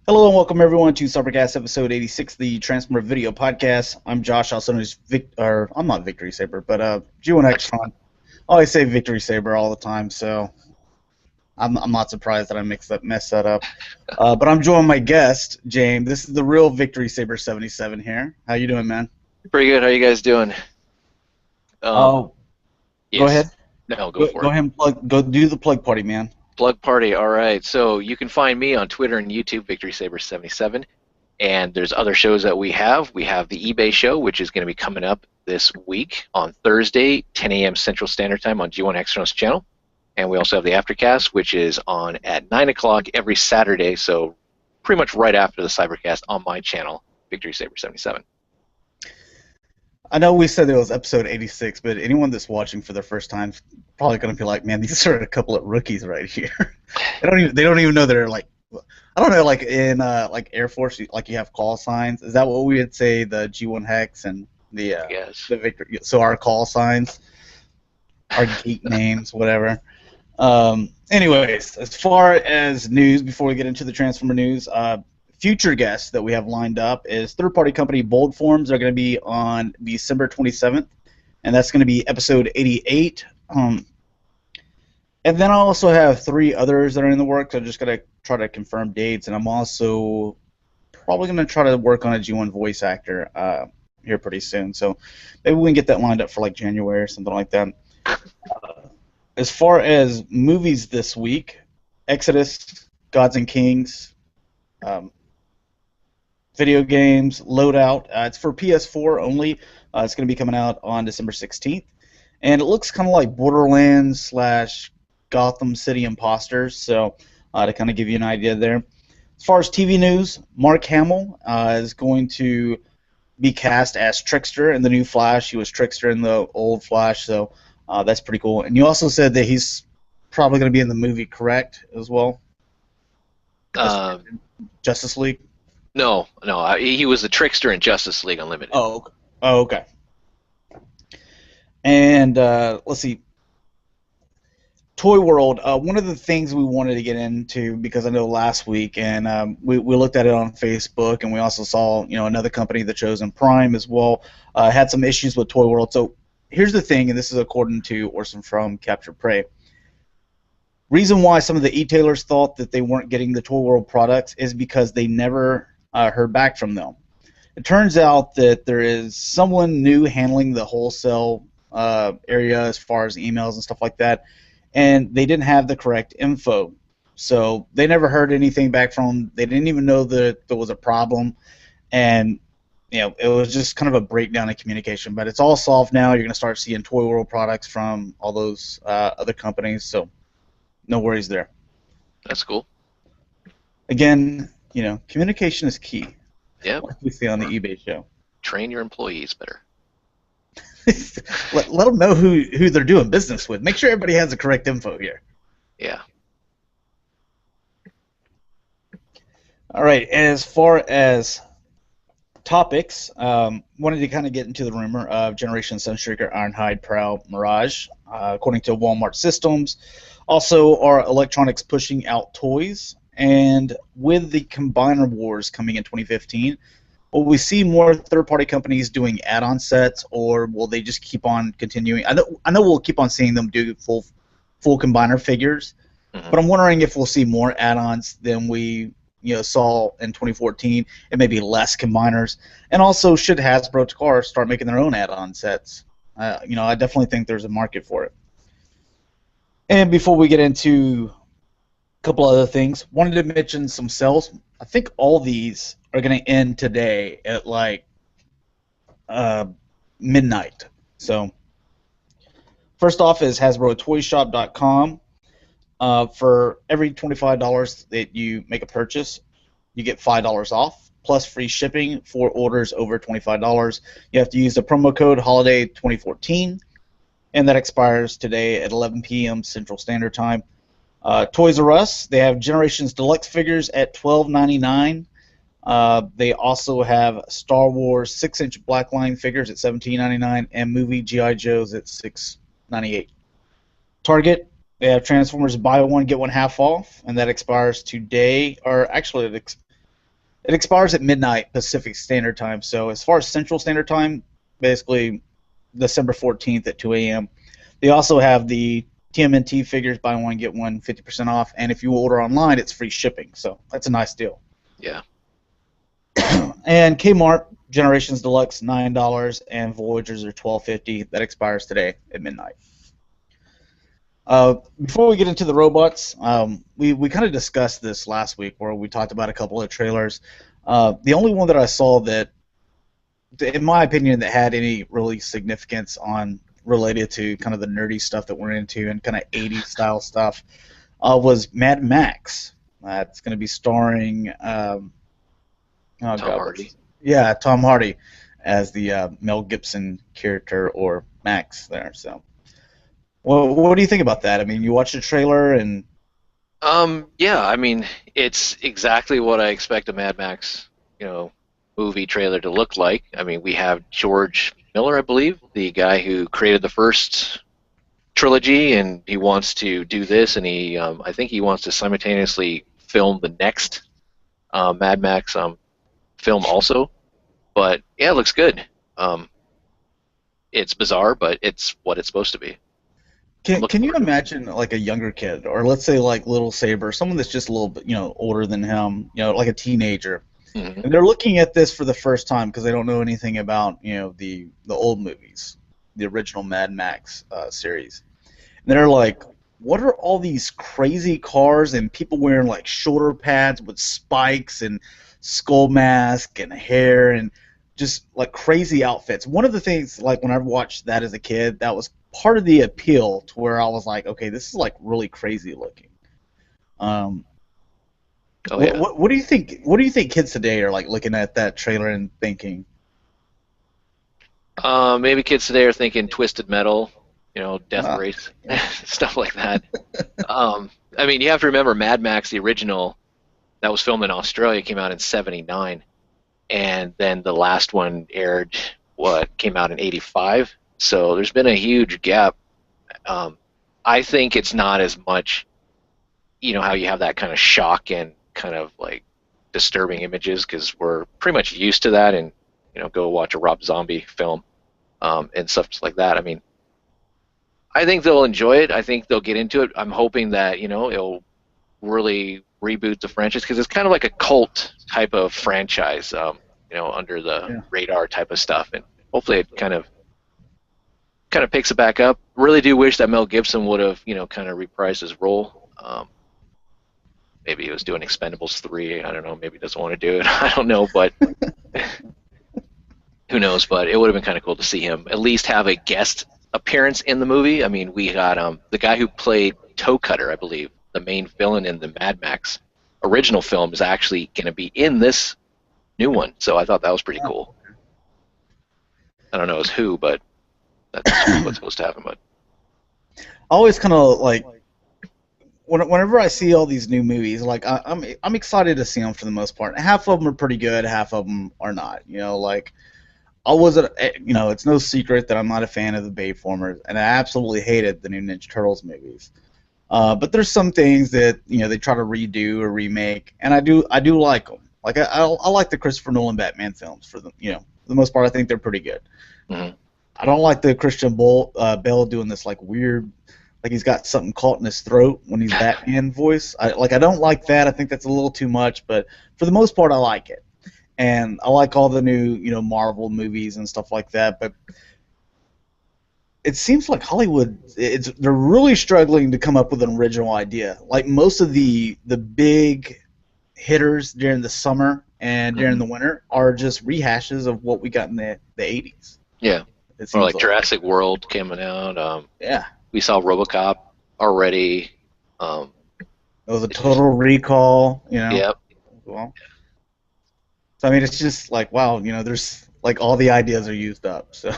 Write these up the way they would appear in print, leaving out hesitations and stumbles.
Hello and welcome everyone to Cybercast Episode 86, the Transformer Video Podcast. I'm Josh, also known as I'm not Victory Saber, but G1 X-Tron. I always say Victory Saber all the time, so I'm not surprised that I messed that up. But I'm joined by my guest, Jaim. This is the real Victory Saber 77 here. How you doing, man? Pretty good. How you guys doing? Yes. Go ahead. No, go for it. Go ahead and go do the plug party, man. Plug party. All right. So you can find me on Twitter and YouTube, Victory Saber 77, and there's other shows that we have. We have the eBay show, which is going to be coming up this week on Thursday, 10 a.m. Central Standard Time on G1 X-Tron's channel, and we also have the Aftercast, which is on at 9 o'clock every Saturday. So pretty much right after the Cybercast on my channel, Victory Saber 77. I know we said it was episode 86, but anyone that's watching for the first time is probably going to be like, "Man, these are a couple of rookies right here." They don't even know they're like, I don't know, like in like Air Force, like you have call signs. Is that what we would say? The G1 Hex and the the Victory. So our call signs, our geek names, whatever. Anyways, as far as news, before we get into the Transformer news, future guests that we have lined up is third-party company Bold Forms. They're going to be on December 27th, and that's going to be episode 88. And then I also have 3 others that are in the works. I'm just going to try to confirm dates, and I'm also probably going to try to work on a G1 voice actor here pretty soon. So maybe we can get that lined up for like January or something like that. As far as movies this week, Exodus, Gods and Kings, video games, Loadout. It's for PS4 only. It's going to be coming out on December 16th. And it looks kind of like Borderlands / Gotham City Imposters, so to kind of give you an idea there. As far as TV news, Mark Hamill is going to be cast as Trickster in the new Flash. He was Trickster in the old Flash, so that's pretty cool. And you also said that he's probably going to be in the movie, correct, as well? Justice League? No, he was the Trickster in Justice League Unlimited. Oh, okay. And let's see. Toy World. One of the things we wanted to get into, because I know last week, and we looked at it on Facebook, and we also saw another company, The Chosen Prime, as well, had some issues with Toy World. So here's the thing, and this is according to Orson from Capture Prey. Reason why some of the e-tailers thought that they weren't getting the Toy World products is because they never heard back from them. It turns out that there is someone new handling the wholesale area as far as emails and stuff like that, and they didn't have the correct info. So they never heard anything back from them. They didn't even know that there was a problem, and it was just kind of a breakdown in communication. But it's all solved now. You're going to start seeing Toy World products from all those other companies, so no worries there. That's cool. Again, communication is key. Yeah. Like we see on the eBay show. Train your employees better. let them know who they're doing business with. Make sure everybody has the correct info here. Yeah. All right. As far as topics, wanted to kind of get into the rumor of Generation Sunstreaker, Ironhide, Prowl, Mirage. According to Walmart Systems, also are electronics pushing out toys. And with the Combiner Wars coming in 2015, will we see more third-party companies doing add-on sets, or will they just keep on continuing? I know we'll keep on seeing them do full Combiner figures, but I'm wondering if we'll see more add-ons than we saw in 2014, and maybe less Combiners. And also, should Hasbro cars start making their own add-on sets? I definitely think there's a market for it. And before we get into a couple other things, wanted to mention some sales. I think all these are going to end today at like midnight. So first off is HasbroToyShop.com. For every $25 that you make a purchase, you get $5 off, plus free shipping for orders over $25. You have to use the promo code HOLIDAY2014, and that expires today at 11 p.m. Central Standard Time. Toys R Us, they have Generations Deluxe figures at $12.99. They also have Star Wars 6-inch blackline figures at $17.99 and movie G.I. Joes at $6.98. Target, they have Transformers buy one get one half off, and that expires today, or actually It expires at midnight Pacific Standard Time. So as far as Central Standard Time, basically December 14th at 2 a.m. They also have the TMNT figures, buy one get one, 50% off, and if you order online, it's free shipping. So that's a nice deal. Yeah. And Kmart Generations Deluxe $9, and Voyagers are $12.50. That expires today at midnight. Before we get into the robots, we kind of discussed this last week where we talked about a couple of trailers. The only one that I saw that, in my opinion, that had any really significance on related to kind of the nerdy stuff that we're into and kind of 80s style stuff was Mad Max. It's going to be starring Tom Hardy. Yeah, Tom Hardy as the Mel Gibson character, or Max there. So, well, what do you think about that? I mean, you watched the trailer and yeah, I mean, it's exactly what I expect a Mad Max, movie trailer to look like. I mean, we have George Miller, I believe, the guy who created the first trilogy, and he wants to do this, and I think he wants to simultaneously film the next Mad Max film also. But yeah, it looks good. It's bizarre, but it's what it's supposed to be. Can you imagine like a younger kid, or let's say like Little Saber, someone that's just a little bit older than him, like a teenager, and they're looking at this for the first time because they don't know anything about the old movies, the original Mad Max series, and they're like, what are all these crazy cars and people wearing like shoulder pads with spikes and skull mask and hair and just like crazy outfits. One of the things, like when I watched that as a kid, that was part of the appeal to where I was like, okay, this is like really crazy looking. What do you think? What do you think kids today are like looking at that trailer and thinking? Maybe kids today are thinking Twisted Metal, Death Race, stuff like that. I mean, you have to remember Mad Max, the original, that was filmed in Australia, came out in '79, and then the last one came out in '85. So there's been a huge gap. I think it's not as much, how you have that kind of shock and kind of like disturbing images, because we're pretty much used to that, and go watch a Rob Zombie film and stuff like that. I mean, I think they'll enjoy it. I think they'll get into it. I'm hoping that it'll really reboot the franchise, because it's kind of like a cult type of franchise, under the radar type of stuff, and hopefully it kind of picks it back up. Really do wish that Mel Gibson would have kind of reprised his role. Maybe he was doing Expendables 3. I don't know. Maybe he doesn't want to do it. I don't know, but who knows? But it would have been kind of cool to see him at least have a guest appearance in the movie. I mean, we got the guy who played Toe Cutter, I believe, the main villain in the Mad Max original film, is actually going to be in this new one. So I thought that was pretty cool. I don't know who, but that's what's supposed to happen. But I always kind of like whenever I see all these new movies, like I'm excited to see them for the most part. Half of them are pretty good, half of them are not. Like I wasn't. It's no secret that I'm not a fan of the Bayformers, and I absolutely hated the new Ninja Turtles movies. But there's some things that they try to redo or remake, and I do like them. Like I like the Christopher Nolan Batman films for the the most part. I think they're pretty good. Mm-hmm. I don't like the Christian Bale doing this like weird, like he's got something caught in his throat when he's Batman voice. I don't like that. I think that's a little too much, but for the most part, I like it. And I like all the new Marvel movies and stuff like that. But it seems like Hollywood, they're really struggling to come up with an original idea. Like most of the big hitters during the summer and during the winter are just rehashes of what we got in the 80s. Yeah. Or like Jurassic World coming out. Yeah. We saw RoboCop already. It was a Total Recall, Yep. Well, so I mean, it's just like, wow, there's like all the ideas are used up. So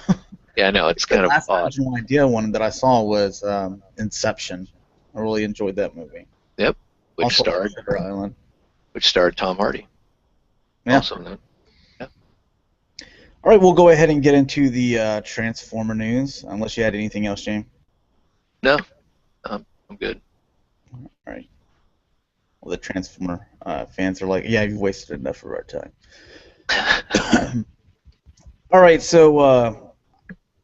yeah, I know, it's kind of odd. The original idea one that I saw was Inception. I really enjoyed that movie. Yep. Which starred Tom Hardy. Yeah. Also, yeah. All right, we'll go ahead and get into the Transformer news, unless you had anything else, Jaim. No, I'm good. All right. All the Transformer fans are like, yeah, you've wasted enough of our time. All right, so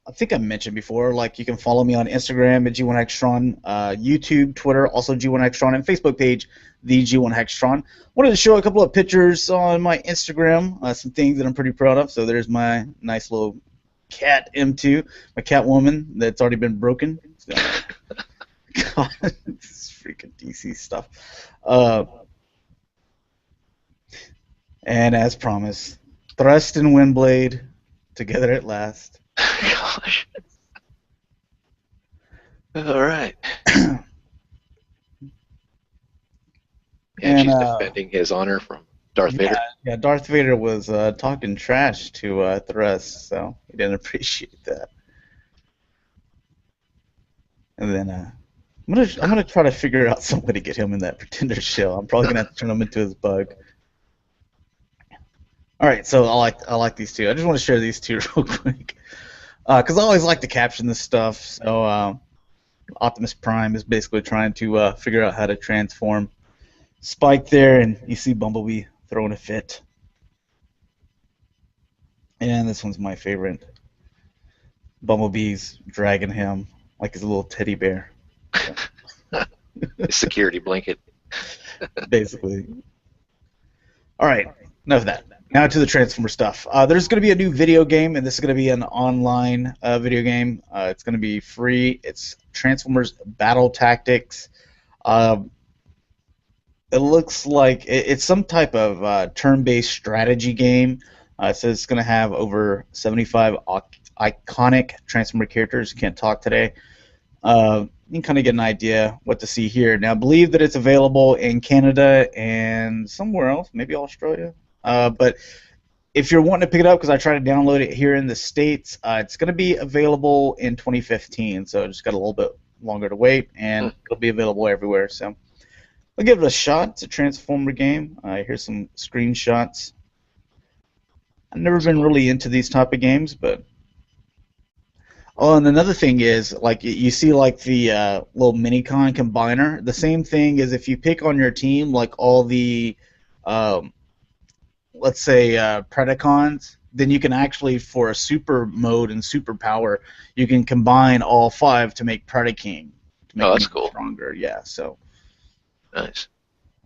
I think I mentioned before, like you can follow me on Instagram at G1Hextron, YouTube, Twitter, also G1Hextron, and Facebook page, the G1Hextron. Wanted to show a couple of pictures on my Instagram, some things that I'm pretty proud of. So there's my nice little cat M2, my Catwoman that's already been broken. So, God, this is freaking DC stuff. And as promised, Thrust and Windblade together at last. Gosh. All right. And she's defending his honor from Darth Vader. Yeah, Darth Vader was talking trash to Thrust, so he didn't appreciate that. And then I'm gonna try to figure out some way to get him in that Pretender shell. I'm probably gonna have to turn him into his bug. All right, so I like these two. I just want to share these two real quick because I always like to caption this stuff. So Optimus Prime is basically trying to figure out how to transform Spike there, and you see Bumblebee throwing a fit. And this one's my favorite. Bumblebee's dragging him like his little teddy bear. So. Security blanket. Basically. All right, enough of that. Now to the Transformer stuff. There's going to be a new video game, and this is going to be an online video game. It's going to be free. It's Transformers Battle Tactics. It looks like it's some type of turn-based strategy game. It says it's going to have over 75 iconic Transformer characters. Can't talk today. You can kind of get an idea what to see here. Now, I believe that it's available in Canada and somewhere else, maybe Australia. But if you're wanting to pick it up, because I tried to download it here in the States, it's going to be available in 2015. So just got a little bit longer to wait, and it'll be available everywhere. So I'll give it a shot. It's a Transformer game. Here's some screenshots. I've never been really into these type of games, but oh, and another thing is, like, you see, like, the little Minicon combiner. The same thing is if you pick on your team, like, all the, let's say, Predacons, then you can actually, for a super mode and super power, you can combine all 5 to make Predaking. To make that's cool. Stronger, yeah, so. Nice.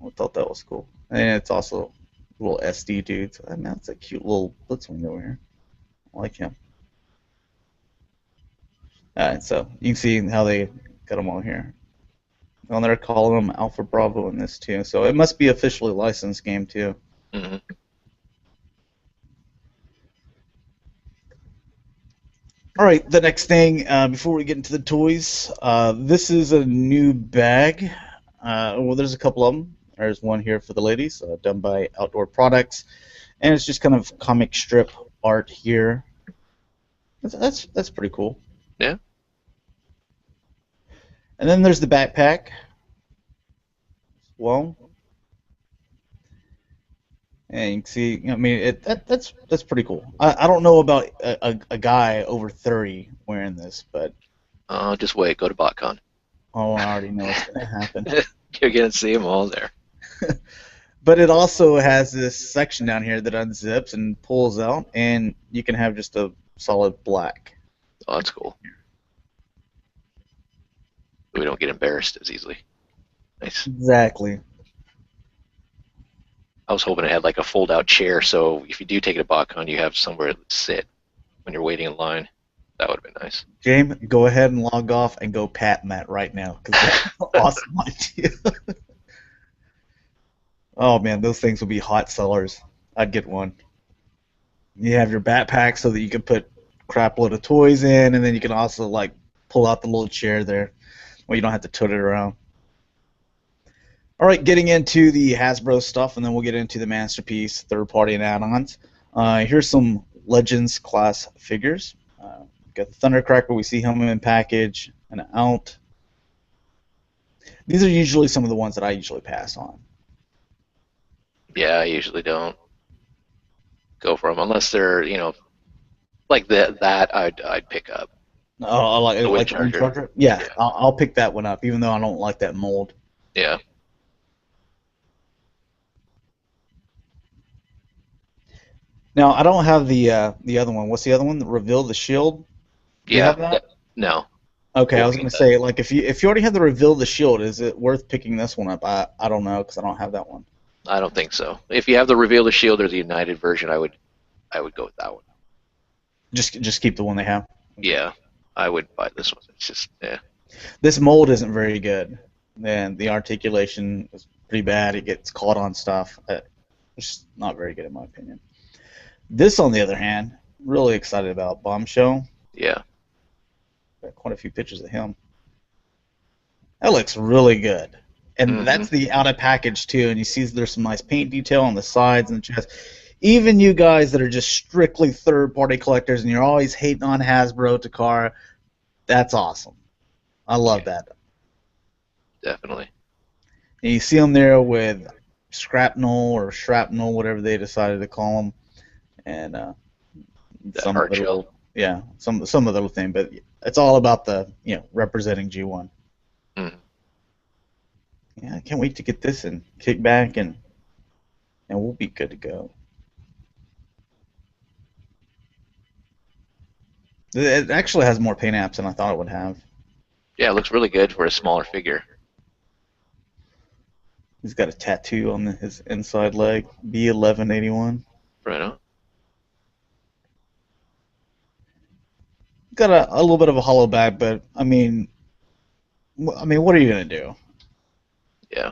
I thought that was cool. And it's also a little SD dude. So, I mean, that's a cute little Blitzwing over here. I like him. Alright, so you can see how they got them all here. And they're calling them Alpha Bravo in this too, so it must be officially licensed game too. Mm-hmm. Alright, the next thing, before we get into the toys, this is a new bag. Well, there's a couple of them. There's one here for the ladies, done by Outdoor Products, and it's just kind of comic strip art here. That's pretty cool. Yeah. And then there's the backpack. Well, and you can see, I mean, that's pretty cool. I don't know about a guy over 30 wearing this, but just wait. Go to BotCon. Oh, I already know what's going to happen. You're going to see them all there. But it also has this section down here that unzips and pulls out, and you can have just a solid black. Oh, that's cool. We don't get embarrassed as easily. Nice. Exactly. I was hoping it had like a fold-out chair, so if you do take it to BotCon, you have somewhere to sit when you're waiting in line. That would have been nice. James, go ahead and log off and go pat Matt right now, because that's an awesome idea. Oh man, those things would be hot sellers. I'd get one. You have your backpack so that you can put crap load of toys in, and then you can also like pull out the little chair there, where you don't have to tote it around. All right, getting into the Hasbro stuff, and then we'll get into the Masterpiece, third-party, and add-ons. Here's some Legends class figures. Got the Thundercracker. We see him in package and out. These are usually some of the ones that I usually pass on. Yeah, I usually don't go for them unless they're, you know, like that. I'd pick up. Oh, I like the Wind Charger. Yeah, I'll pick that one up, even though I don't like that mold. Yeah. Now I don't have the other one. What's the other one? The Reveal the Shield. Do you Yeah. have that? No. Okay, I We'll was get gonna that. say like if you already have the Reveal the Shield, is it worth picking this one up? I don't know because I don't have that one. I don't think so. If you have the Reveal the Shield or the United version, I would go with that one. Just keep the one they have. Okay. Yeah, I would buy this one. It's just yeah. This mold isn't very good, and the articulation is pretty bad. It gets caught on stuff. It's not very good in my opinion. This, on the other hand, really excited about Bombshell. Yeah. Got quite a few pictures of him. That looks really good. And Hmm. that's the out of package too. And you see there's some nice paint detail on the sides and the chest. Even you guys that are just strictly third party collectors and you're always hating on Hasbro, Takara, that's awesome. I love Yeah, that. definitely. And you see them there with shrapnel, whatever they decided to call them, and That some hard other shell. little, yeah, some other thing. But it's all about the representing G1. Mm. Yeah, I can't wait to get this and kick back and we'll be good to go. It actually has more paint apps than I thought it would have. Yeah, it looks really good for a smaller figure. He's got a tattoo on his inside leg, B1181. Right on. Got a little bit of a hollow back, but I mean, what are you gonna do? Yeah.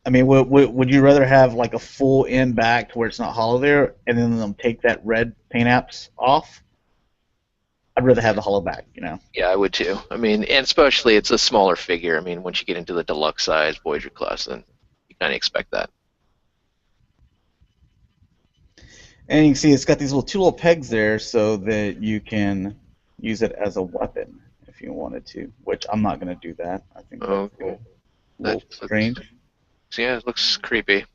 I mean, would you rather have like a full end back to where it's not hollow there, and then them take that red paint apps off? I'd rather have the hollow back. Yeah, I would too. I mean, and especially it's a smaller figure. I mean, once you get into the deluxe size Voyager class, then you kind of expect that. And you can see it's got these two little pegs there so that you can use it as a weapon if you wanted to, which I'm not going to do that. I think that's Okay. a That little looks. strange. Yeah, it looks creepy.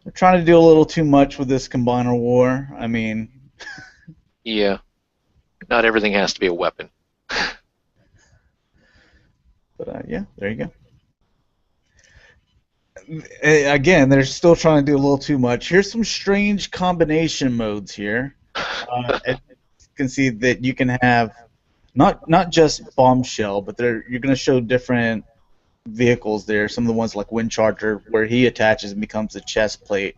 They're trying to do a little too much with this combiner war. I mean, Yeah. Not everything has to be a weapon. but yeah, there you go. Again, they're still trying to do a little too much. Here's some strange combination modes here. As you can see that you can have not just Bombshell, but you're going to show different vehicles there. Some of the ones like Wind Charger, where he attaches and becomes a chest plate,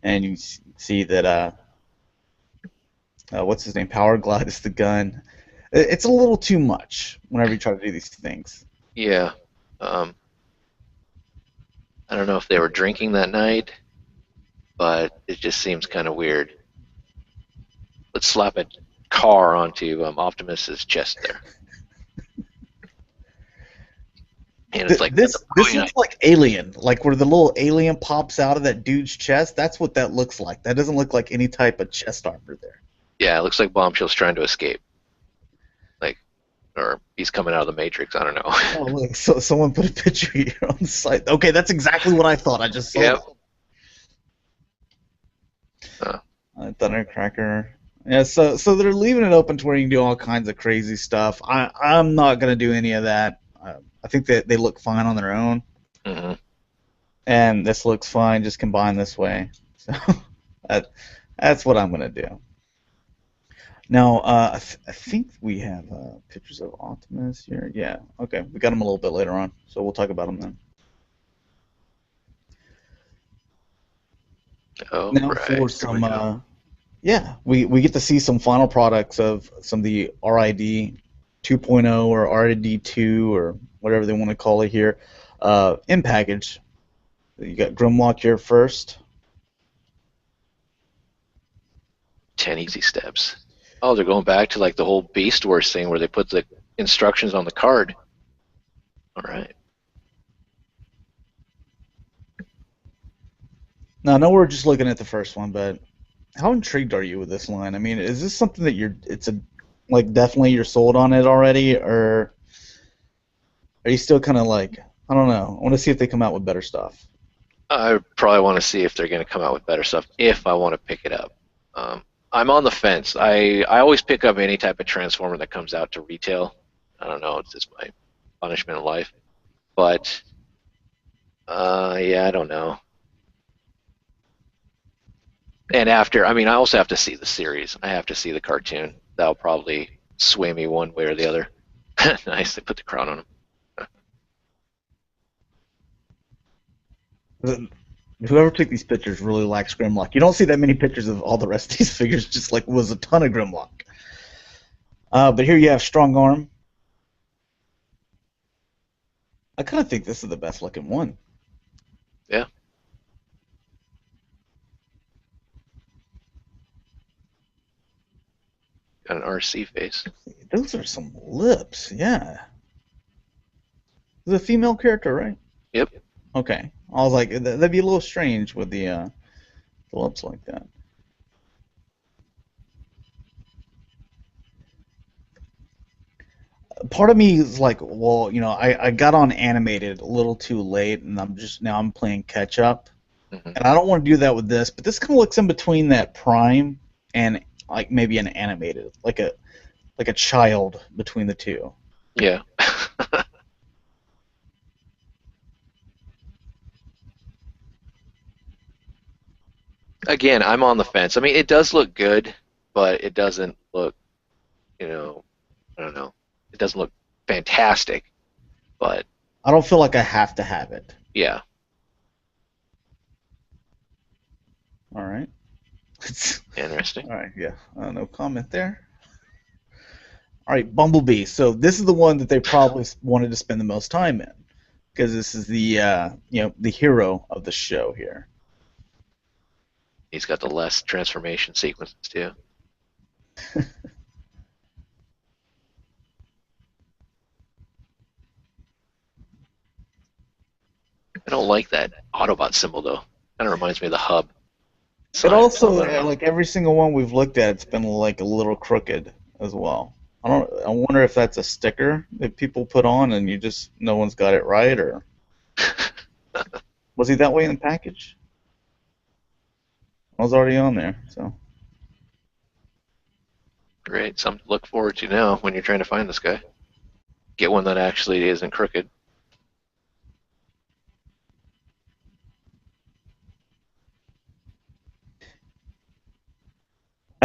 and you see that what's his name? Power Glide is the gun. It's a little too much whenever you try to do these things. Yeah. Um, I don't know if they were drinking that night, but it just seems kind of weird. Let's slap a car onto Optimus's chest there, and it's like that's a This brilliant. looks like Alien, like where the little alien pops out of that dude's chest. That's what that looks like. That doesn't look like any type of chest armor there. Yeah, it looks like Bombshell's trying to escape, like, or he's coming out of the Matrix. I don't know. Oh, look, so someone put a picture here on the site. Okay, that's exactly what I thought. I just saw Yep. that. Uh, Thundercracker. Yeah, so they're leaving it open to where you can do all kinds of crazy stuff. I'm not gonna do any of that. I think that they look fine on their own, mhm. and this looks fine just combined this way. So that, that's what I'm gonna do. Now, I think we have pictures of Optimus here. Yeah, okay, we got them a little bit later on, so we'll talk about them then. Oh Now for right, there we some, go. yeah, we get to see some final products of some of the RID 2.0 or RID 2 or whatever they want to call it here, in package. You got Grimlock here first. 10 easy steps. Oh, they're going back to like the whole Beast Wars thing where they put the instructions on the card. All right. Now, I know we're just looking at the first one, but how intrigued are you with this line? I mean, is this something that like definitely you're sold on it already, or are you still kind of like, I don't know, I want to see if they come out with better stuff. I probably want to see if they're going to come out with better stuff if I want to pick it up. Um, I'm on the fence. I always pick up any type of Transformer that comes out to retail. I don't know. It's just my punishment in life. But yeah, I don't know. And after, I mean, I also have to see the series. I have to see the cartoon. That'll probably sway me one way or the other. Nice, they put the crown on Whoever took these pictures really likes Grimlock. You don't see that many pictures of all the rest of these figures. Just like was a ton of Grimlock. But here you have Strong Arm. I kind of think this is the best looking one. Yeah. Got an RC face. Those are some lips, yeah. This is a female character, right? Yep. Okay. I was like, that'd be a little strange with the lips like that. Part of me is like, well, I got on animated a little too late, and I'm playing catch up, and I don't want to do that with this. But this kind of looks in between that Prime and like maybe an animated, like a child between the two. Yeah. Again, I'm on the fence. I mean, it does look good, but it doesn't look, I don't know. It doesn't look fantastic, but I don't feel like I have to have it. yeah. All right. Interesting. All right, yeah. No comment there. All right, Bumblebee. So this is the one that they probably wanted to spend the most time in, because this is the the hero of the show here. He's got the less transformation sequences too. I don't like that Autobot symbol though. Kind of reminds me of the hub. It also, like every single one we've looked at, it's been like a little crooked as well. I wonder if that's a sticker that people put on and no one's got it right, or was he that way in the package? I was already on there, so. Great, something to look forward to now when you're trying to find this guy. Get one that actually isn't crooked.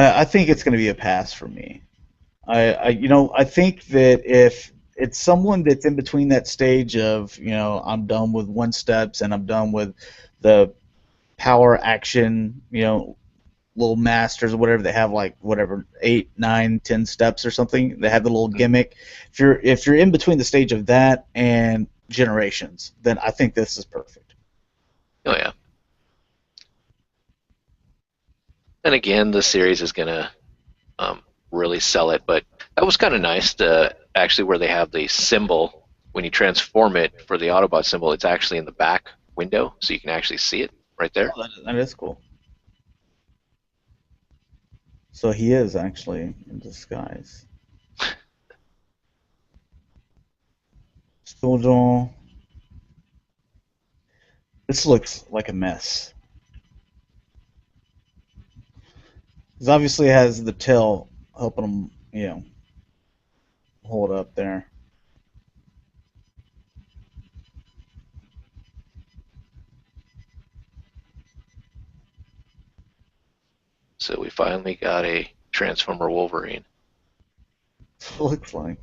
I think it's going to be a pass for me. I think that if it's someone that's in between that stage of, I'm done with one steps and I'm done with the power action, little masters or whatever, they have like whatever 8, 9, 10 steps or something. They have the little gimmick. If you're in between the stage of that and Generations, then I think this is perfect. Oh yeah. And again, the series is gonna really sell it, but that was kind of nice to actually where they have the symbol when you transform it for the Autobot symbol. It's actually in the back window, so you can actually see it right there. Oh, that is cool. So he is actually in disguise. Soldier. This looks like a mess. This obviously has the tail helping him, hold up there. So we finally got a Transformer Wolverine. It looks like.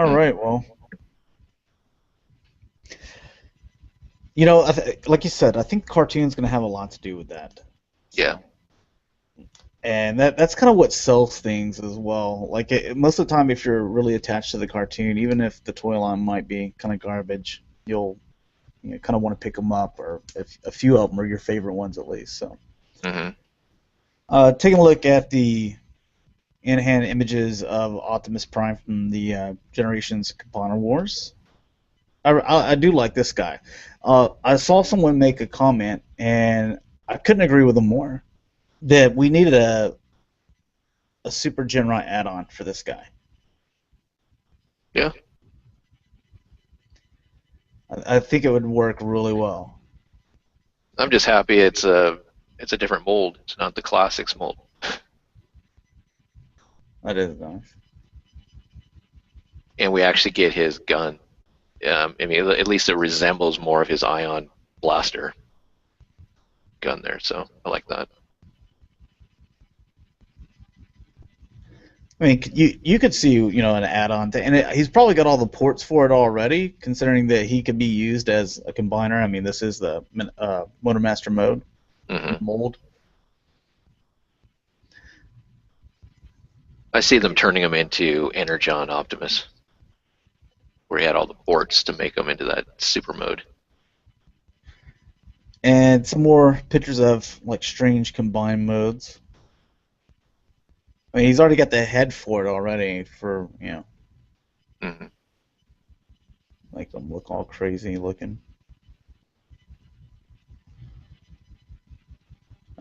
All right, well. Like you said, I think cartoon's going to have a lot to do with that. Yeah. And that's kind of what sells things as well. Like most of the time, if you're really attached to the cartoon, even if the toy line might be kind of garbage, you'll kind of want to pick them up, or if a few of them are your favorite ones at least. So, taking a look at the in-hand images of Optimus Prime from the Generations Component Wars. I do like this guy. I saw someone make a comment, and I couldn't agree with them more, that we needed a Super Genrai add-on for this guy. Yeah. I think it would work really well. I'm just happy it's a different mold. It's not the classics mold. That is nice. And we actually get his gun. I mean, at least it resembles more of his ion blaster gun there, so I like that. I mean, you could see an add-on to, and he's probably got all the ports for it already, considering that he could be used as a combiner. I mean, this is the Motormaster mode mold. I see them turning him into Energon Optimus, where he had all the ports to make him into that super mode. And some more pictures of like strange combined modes. I mean, he's already got the head for it already for, make them look all crazy looking.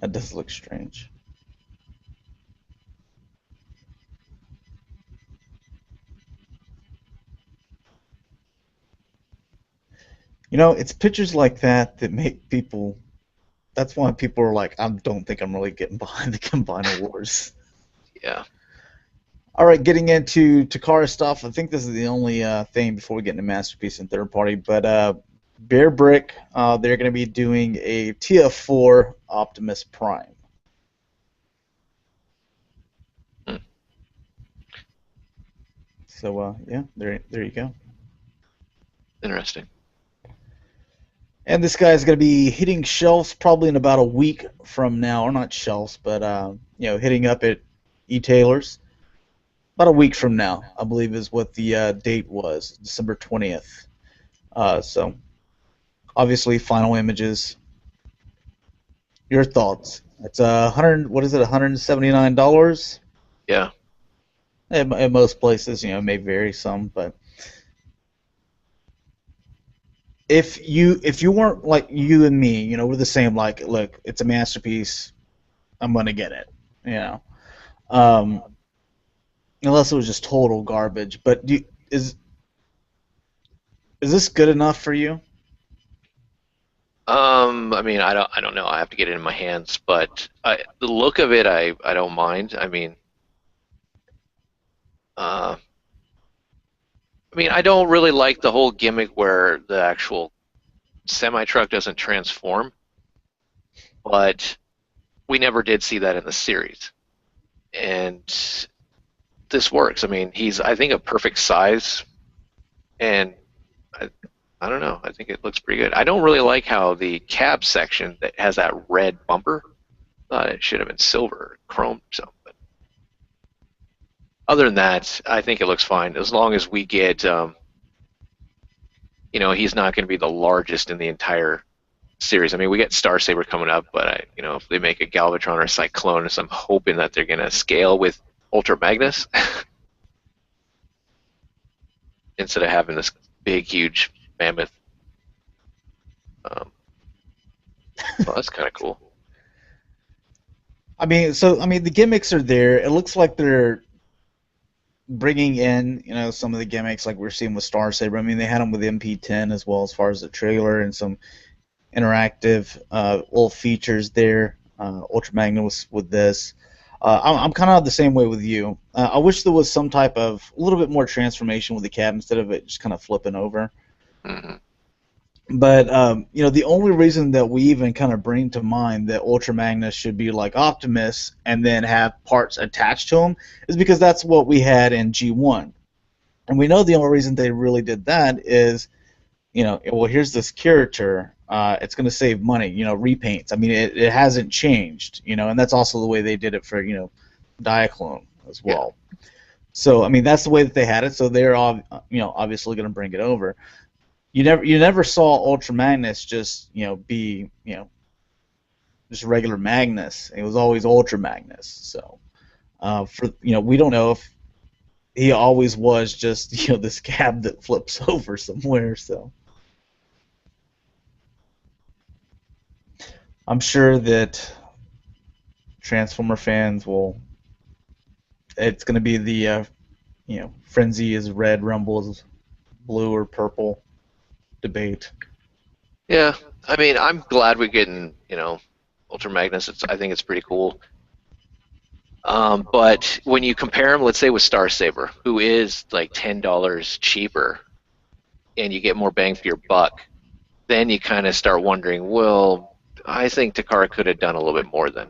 That does look strange. It's pictures like that that make people. That's why people are like, I don't think I'm really getting behind the Combiner Wars. Yeah. All right, getting into Takara stuff. I think this is the only thing before we get into Masterpiece and third party. But Bear Brick, they're going to be doing a TF4 Optimus Prime. So yeah, there you go. Interesting. And this guy's going to be hitting shelves probably in about a week from now, or not shelves, but hitting up at e-tailers. About a week from now, I believe, is what the date was, December 20th. So, obviously, final images. Your thoughts? It's what is it? $179. Yeah. At most places, it may vary some, but if you weren't like you and me, we're the same. Like, look, it's a masterpiece. I'm gonna get it. Unless it was just total garbage. But is this good enough for you? I mean, I don't know. I have to get it in my hands, but the look of it, I don't mind. I mean, I don't really like the whole gimmick where the actual semi-truck doesn't transform, but we never did see that in the series. And this works. I mean, he's, I think, a perfect size, and I don't know. I think it looks pretty good. I don't really like how the cab section that has that red bumper, thought it should have been silver or chrome or something. But other than that, I think it looks fine as long as we get, he's not going to be the largest in the entire series. I mean, we get Star Saber coming up, but if they make a Galvatron or a Cyclonus, I'm hoping that they're going to scale with Ultra Magnus instead of having this big, huge mammoth. Well, that's kind of cool. I mean, the gimmicks are there. It looks like they're bringing in, some of the gimmicks like we're seeing with Star Saber. I mean, they had them with MP10 as well, as far as the trailer and some interactive little features there. Ultra Magnus with this. I'm kind of the same way with you. I wish there was some type of a little bit more transformation with the cab instead of it just kind of flipping over. Mm-hmm. But the only reason that we even kind of bring to mind that Ultra Magnus should be like Optimus and then have parts attached to him is because that's what we had in G1, and we know the only reason they really did that is, well, here's this character. It's going to save money. Repaints. I mean, it hasn't changed. And that's also the way they did it for Diaclone as well. Yeah. So I mean, that's the way that they had it. So they're all obviously going to bring it over. You never saw Ultra Magnus just be just regular Magnus. It was always Ultra Magnus. So we don't know if he always was just this cab that flips over somewhere. So I'm sure that Transformer fans will. It's going to be the Frenzy is red, Rumble is blue or purple debate. Yeah, I mean, I'm glad we're getting, Ultra Magnus. I think it's pretty cool. But when you compare them, let's say with Star Saber, who is like $10 cheaper, and you get more bang for your buck, then you kind of start wondering, well, I think Takara could have done a little bit more then.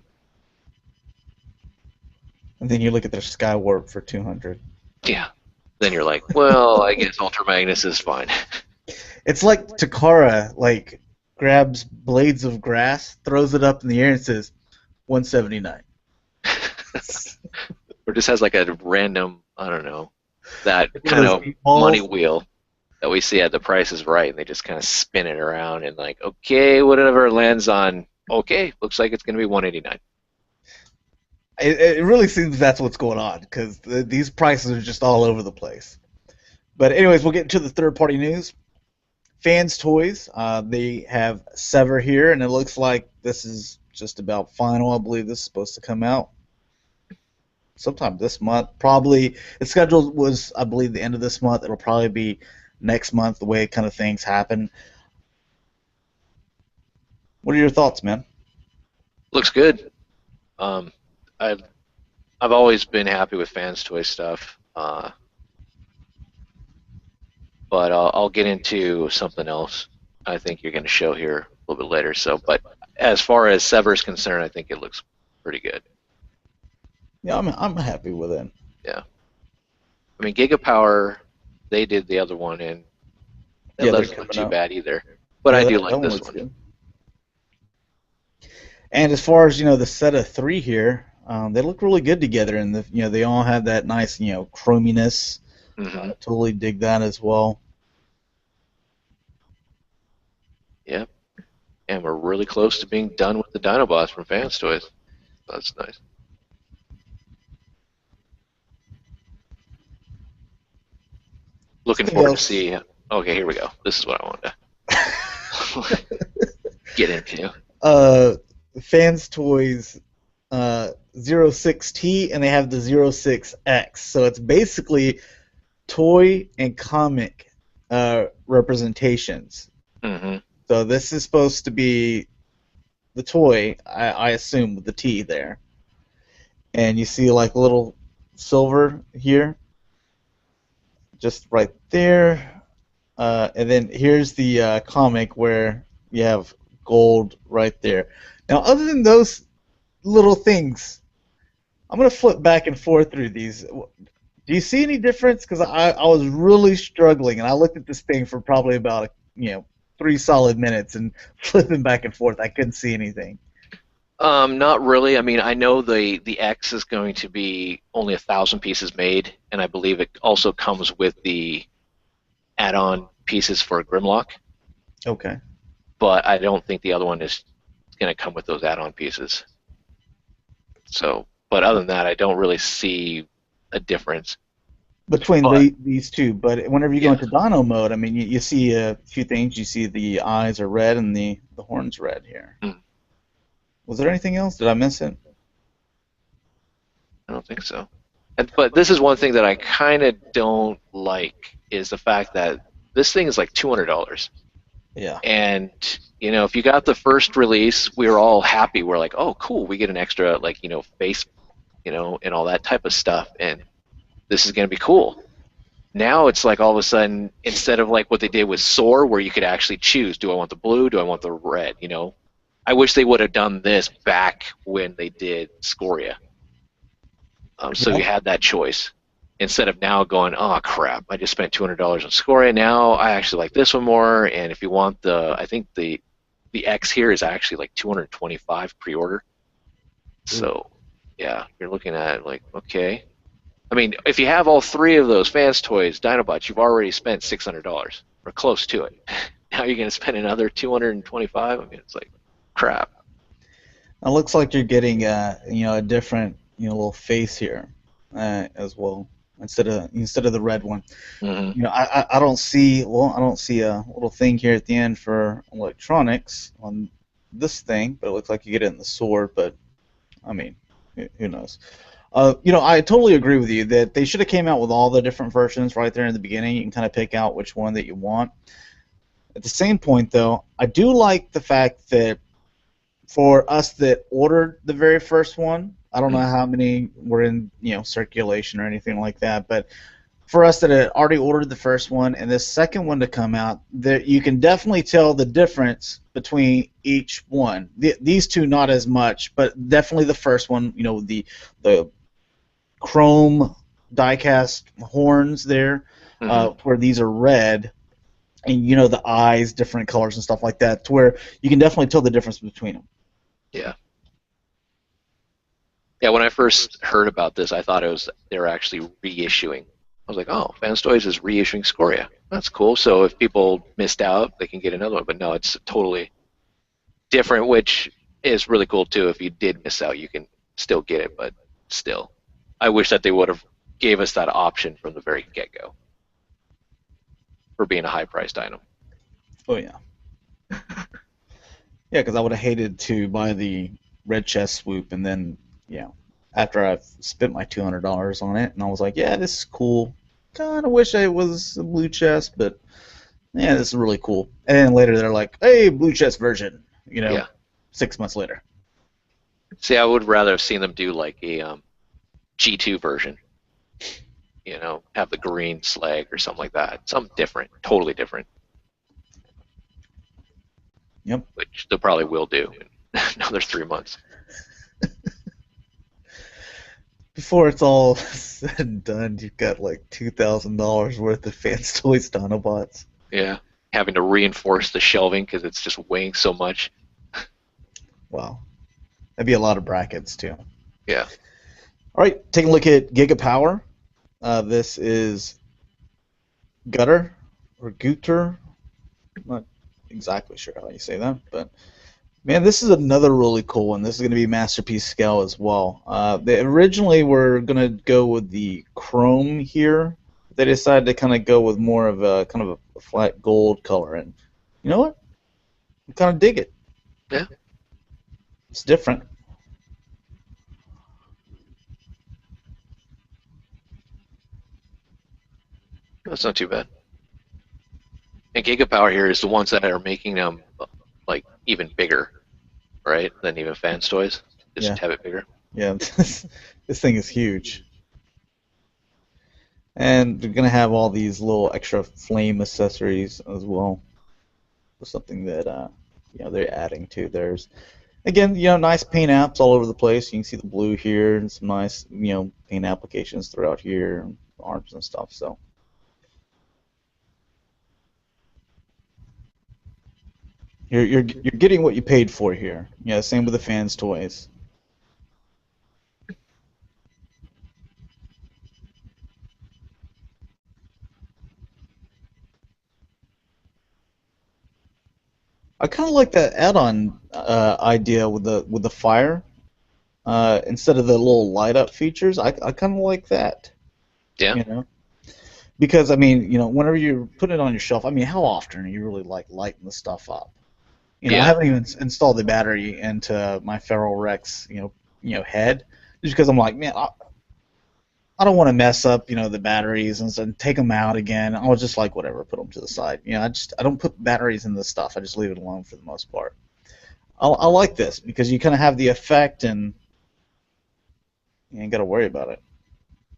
And then you look at their Skywarp for 200. Yeah. Then you're like, well, I guess Ultra Magnus is fine. It's like Takara, like, grabs blades of grass, throws it up in the air, and says, 179. Or just has like a random, I don't know, that kind of money wheel that we see at The Price is Right, and they just kind of spin it around and like, okay, whatever it lands on, okay, looks like it's going to be 189. It really seems that's what's going on, because these prices are just all over the place. But anyways, we'll get into the third-party news. Fans Toys, they have Sever here, and it looks like this is just about final. I believe this is supposed to come out sometime this month. Probably, its schedule was, I believe, the end of this month. It'll probably be next month, the way kind of things happen. What are your thoughts, man? Looks good. I've always been happy with Fans Toy stuff, but I'll get into something else. I think you're going to show here a little bit later. So, but as far as Sever is concerned, I think it looks pretty good. Yeah, I'm happy with it. Yeah, I mean Gigapower, they did the other one, and it doesn't look too bad either. But yeah, I do like this one. Good. And as far as the set of 3 here. They look really good together, and they all have that nice chrominess. Mm-hmm. Totally dig that as well. Yep, and we're really close to being done with the Dinobots from Fans Toys. That's nice. Looking forward to see. Okay, here we go. This is what I wanted to get into. Fans Toys. 06T, and they have the 06X. So it's basically toy and comic representations. Mm-hmm. So this is supposed to be the toy, I assume, with the T there. And you see like a little silver here, just right there. And then here's the comic where you have gold right there. Now, other than those little things, I'm going to flip back and forth through these. Do you see any difference? Because I was really struggling, and I looked at this thing for probably about 3 solid minutes and flipping back and forth. I couldn't see anything. Not really. I mean, I know the X is going to be only 1,000 pieces made, and I believe it also comes with the add-on pieces for Grimlock. Okay. But I don't think the other one is going to come with those add-on pieces. So, but other than that, I don't really see a difference between these two. But whenever you go into Dino mode, I mean, you see a few things. You see the eyes are red and the horns red here. Mm. Was there anything else? Did I miss it? I don't think so. But this is one thing that I kind of don't like, is the fact that this thing is like $200. Yeah. And if you got the first release, we were all happy. We're like, oh, cool, we get an extra face, and all that type of stuff, and this is gonna be cool. Now it's like all of a sudden, instead of like what they did with Soar, where you could actually choose, do I want the blue, do I want the red? I wish they would have done this back when they did Scoria. So you had that choice. Instead of now going, oh crap, I just spent $200 on Scoria. Now I actually like this one more. And if you want I think the X here is actually like $225 pre-order. So yeah, you're looking at like, okay. I mean, if you have all 3 of those Fans Toys, Dinobots, you've already spent $600 or close to it. Now you're going to spend another $225. I mean, it's like crap. It looks like you're getting a different little face here as well. Instead of the red one. Mm-hmm. I don't see a little thing here at the end for electronics on this thing, but it looks like you get it in the sword. But I mean, who knows? I totally agree with you that they should have came out with all the different versions right there in the beginning. You can kind of pick out which one that you want. At the same point, though, I do like the fact that For us that ordered the very first one, I don't know Mhm. how many were in circulation or anything like that, but for us that had already ordered the first one and the second one to come out, that you can definitely tell the difference between each one. These two not as much, but definitely the first one. The chrome diecast horns there, Mhm. where these are red, and the eyes, different colors and stuff like that, to where you can definitely tell the difference between them. Yeah. Yeah, when I first heard about this, I thought they were actually reissuing. I was like, oh, Fans Toys is reissuing Scoria. That's cool. So if people missed out, they can get another one. But no, it's totally different, which is really cool too. If you did miss out, you can still get it. But still, I wish that they would have gave us that option from the very get-go for being a high-priced item. Oh yeah, yeah, because I would have hated to buy the red chest swoop and then after I've spent my $200 on it, and I was like, yeah, this is cool. Kind of wish it was a blue chest, but yeah, this is really cool. And then later they're like, hey, blue chest version. Yeah. 6 months later. See, I would rather have seen them do like a G2 version. Have the green slag or something like that. Something different, totally different, Yep. which they probably will do in another 3 months. Before it's all said and done, you've got like $2,000 worth of Fans Toys Dinobots. Yeah, having to reinforce the shelving because it's just weighing so much. Wow. That'd be a lot of brackets too. Yeah. All right, taking a look at Giga Power. This is Gutter or Guter. I'm not exactly sure how you say that, but man, this is another really cool one. This is going to be masterpiece scale as well. They originally were going to go with the chrome here. They decided to kind of go with more of a kind of a flat gold color, and you know what? I kind of dig it. Yeah, It's different. that's not too bad. And Gigapower here is the ones that are making them like even bigger, right? Than even Fans Toys. Just Yeah, have it bigger. yeah. This thing is huge, and they're going to have all these little extra flame accessories as well. Something that they're adding to theirs. Again, nice paint apps all over the place. You can see the blue here and some nice, paint applications throughout here, arms and stuff. So you're getting what you paid for here. Yeah, same with the Fans Toys. I kind of like that add-on idea with the fire instead of the little light up features. I kind of like that. Yeah. You know. Because I mean, whenever you put it on your shelf, I mean, how often are you really like lighting the stuff up? I Yeah. haven't even installed the battery into my Feral Rex, head, just because I'm like, man, I don't want to mess up, the batteries and take them out again. I'll just like whatever, put them to the side. I don't put batteries in the stuff. I just leave it alone for the most part. I like this because you kind of have the effect and you ain't got to worry about it.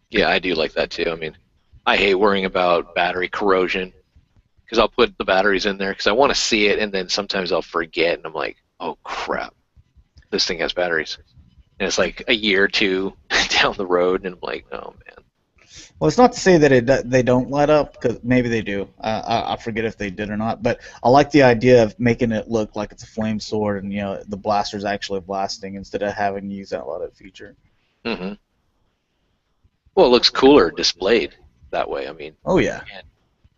Yeah, I do like that too. I mean, I hate worrying about battery corrosion because I'll put the batteries in there because I want to see it, and then sometimes I'll forget, and I'm like, oh crap, this thing has batteries. And it's like a year or two down the road, and I'm like, oh man. Well, it's not to say that they don't light up, because maybe they do. I forget if they did or not, but I like the idea of making it look like it's a flame sword, and the blaster's actually blasting instead of having to use that light up feature. Hmm. Well, it looks cooler displayed that way. I mean, Oh you yeah. can't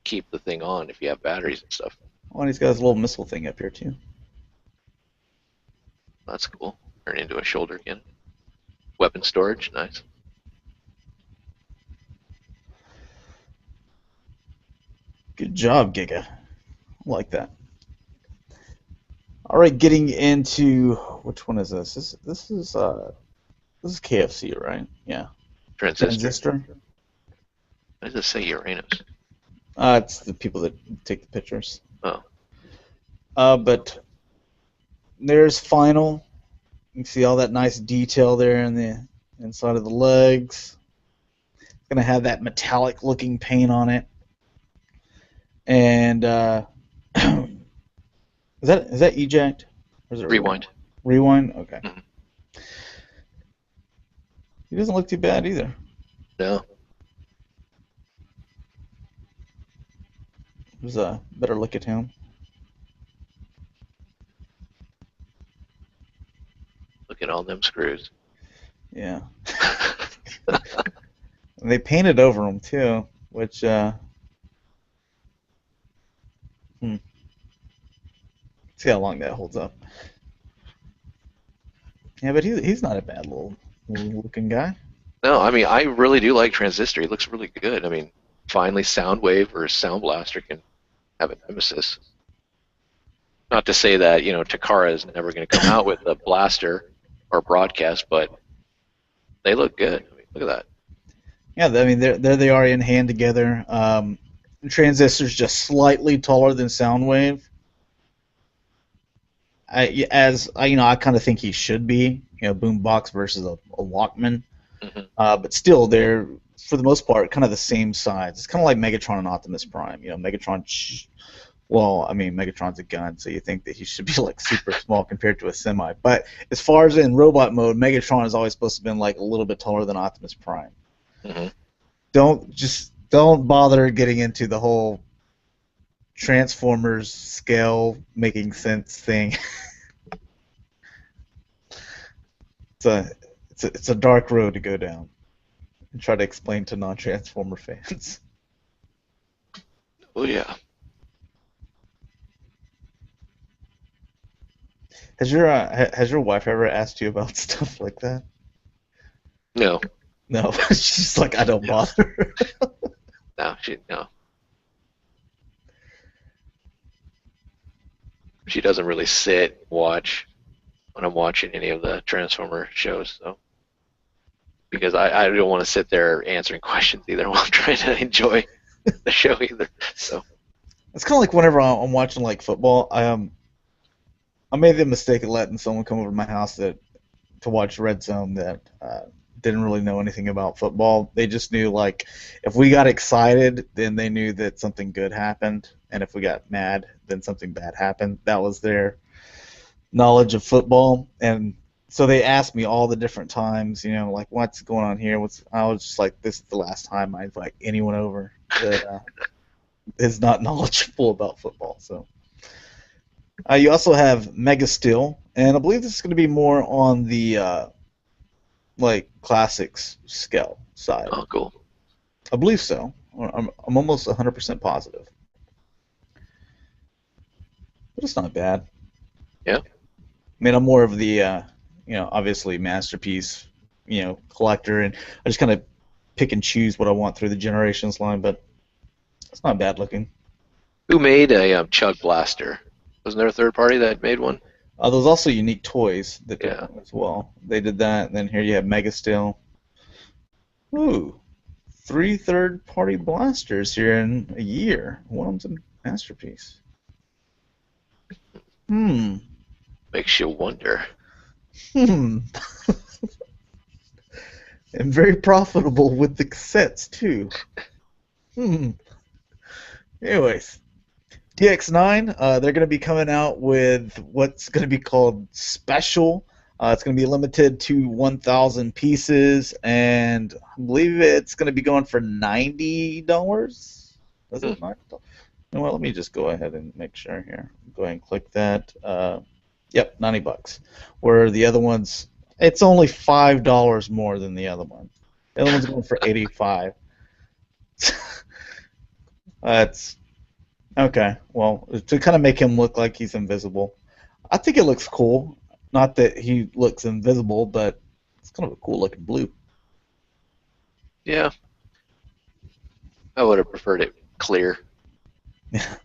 keep the thing on if you have batteries and stuff. Oh, and he's got his little missile thing up here too. That's cool. Turn into a shoulder again. Weapon storage, nice. Good job, Giga. I like that. All right, getting into which one is this? This is KFC, right? Yeah. Transistor. Transistor. Why does it say Uranus? It's the people that take the pictures. Oh, But there's final. You can see all that nice detail there in the inside of the legs. It's gonna have that metallic looking paint on it. And is that eject? Or is it Rewind. Rewind? Okay. Mm-hmm. He doesn't look too bad either. No. There's a better look at him. Look at all them screws. Yeah. And they painted over them too, which see how long that holds up. Yeah, but he's not a bad little looking guy. No, I mean, I really do like Transistor. He looks really good. I mean, finally Soundwave or Sound Blaster can have a nemesis. Not to say that, Takara is never going to come out with a blaster or broadcast, but they look good. I mean, look at that. Yeah, I mean, there they are in hand together. Transistor's just slightly taller than Soundwave. I kind of think he should be, boombox versus a Walkman. Mm-hmm. But still, they're, for the most part, kind of the same size. It's kind of like Megatron and Optimus Prime. Megatron's a gun, so you think that he should be like super small compared to a semi. But as far as in robot mode, Megatron is always supposed to have been like a little bit taller than Optimus Prime. Mm-hmm. Don't bother getting into the whole Transformers scale making sense thing. It's a dark road to go down and try to explain to non-Transformer fans. Oh yeah. Has your wife ever asked you about stuff like that? No. No, she's like, I don't bother. No. She doesn't really sit, watch when I'm watching any of the Transformer shows, so because I don't want to sit there answering questions either while I'm trying to enjoy the show either. So it's kind of like whenever I'm watching like football, I made the mistake of letting someone come over to my house to watch Red Zone that didn't really know anything about football. They just knew, like, if we got excited, then they knew that something good happened, and if we got mad, then something bad happened. That was their knowledge of football, and so they asked me all the different times, like, what's going on here? I was just like, this is the last time I invite anyone over that is not knowledgeable about football. So you also have Mega Steel, and I believe this is going to be more on the like classics scale side. oh, cool. I believe so. I'm almost 100% positive. But it's not bad. Yeah. I mean, I'm more of the, obviously Masterpiece, collector, and I just kind of pick and choose what I want through the Generations line, but it's not bad looking. Who made a Chug Blaster? Wasn't there a third party that made one? There's also Unique Toys that did Yeah. one as well. They did that, and then here you have Mega Steel. Ooh, 3 third-party blasters here in a year. One of them's a Masterpiece. Makes you wonder. And very profitable with the cassettes, too. Anyways, DX9, they're going to be coming out with what's going to be called Special. It's going to be limited to 1,000 pieces, and I believe it's going to be going for $90. Is it $90? Well, let me just go ahead and make sure here. Go ahead and click that. Yep, $90. Where the other ones, it's only $5 more than the other one. The other one's going for $85. That's okay. Well, to kind of make him look like he's invisible, I think it looks cool. Not that he looks invisible, but it's kind of a cool looking blue. Yeah. I would have preferred it clear. Yeah.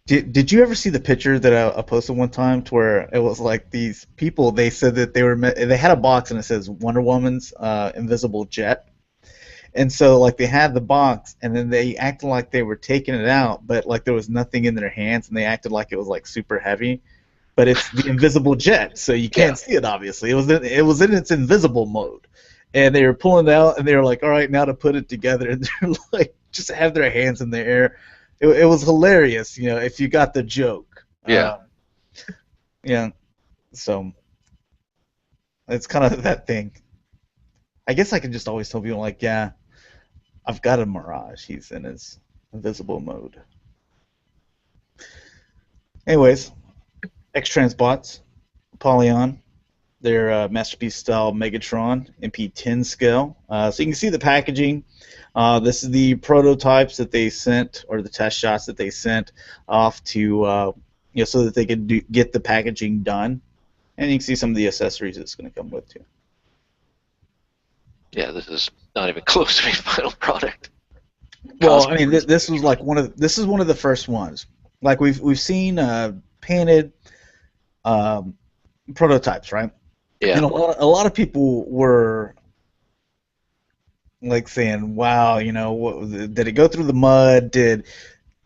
Did you ever see the picture that I posted one time to where it was like these people, they said that they had a box and it says Wonder Woman's invisible jet. And so like they had the box and then they acted like they were taking it out, but like there was nothing in their hands and they acted like it was like super heavy. but it's the invisible jet, so you can't see it. Obviously, it was in its invisible mode, and they were pulling it out, and they were like, "All right, now to put it together," and they're like, just have their hands in the air. It was hilarious, if you got the joke. Yeah. Yeah. So it's kind of that thing. I guess I can just always tell people like, yeah, I've got a Mirage. He's in his invisible mode. Anyways, x-transbots, Polyon. Their Masterpiece style Megatron MP10 scale. So you can see the packaging. This is the prototypes that they sent, or the test shots that they sent off to, so that they could get the packaging done. And you can see some of the accessories it's going to come with too. Yeah, this is not even close to a final product. Well, I mean, this was like one of the first ones. Like we've seen painted prototypes, right? Yeah. And a lot of people were like saying, "Wow, did it go through the mud? Did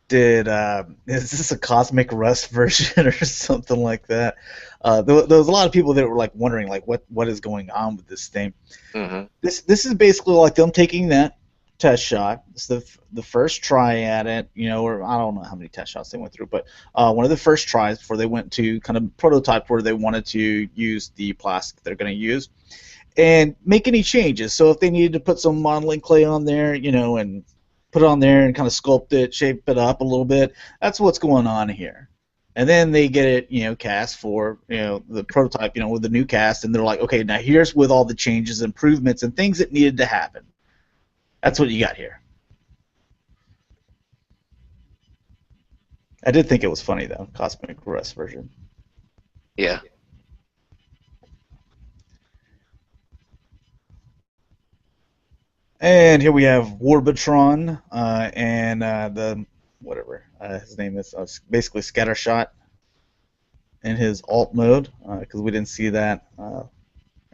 is this a cosmic rust version or something like that?" There was a lot of people that were like wondering, like, what is going on with this thing? Mm-hmm. This is basically like them taking that test shot. It's the first try at it, or I don't know how many test shots they went through, but one of the first tries before they went to kind of prototype where they wanted to use the plastic they're going to use and make any changes. So if they needed to put some modeling clay on there, and put it on there and kind of sculpt it, shape it up a little bit, that's what's going on here. And then they get it, cast for, the prototype, with the new cast, and they're like, okay, now here's with all the changes, improvements, and things that needed to happen. That's what you got here. I did think it was funny, though, Cosmic Rust version. Yeah. And here we have Warbatron and the, whatever his name is, basically Scattershot in his alt mode, because we didn't see that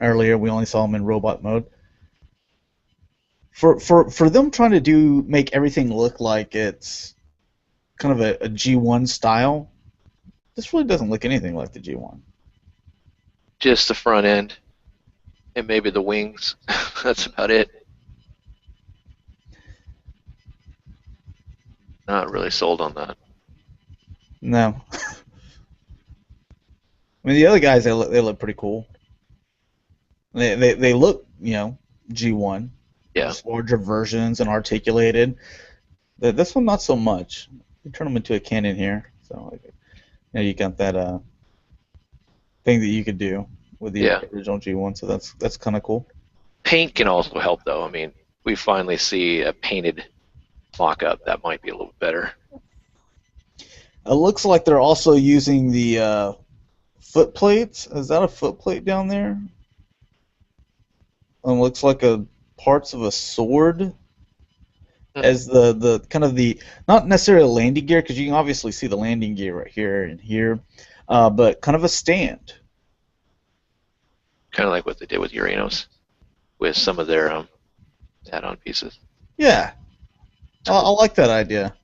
earlier. We only saw him in robot mode. For them trying to make everything look like it's kind of a G1 style, this really doesn't look anything like the G1. Just the front end and maybe the wings. That's about it. Not really sold on that. No. I mean, the other guys, they look pretty cool. They look, G1. Yeah. Just larger versions and articulated. This one, not so much. You turn them into a cannon here, so you got that thing that you could do with the original G1. So that's kind of cool. Paint can also help, though. I mean, we finally see a painted mock-up that might be a little better. It looks like they're also using the foot plates. Is that a foot plate down there? It looks like parts of a sword as the kind of the, not necessarily a landing gear, because you can obviously see the landing gear right here and here, but kind of a stand. Kind of like what they did with Uranus, with some of their add-on pieces. Yeah, I like that idea.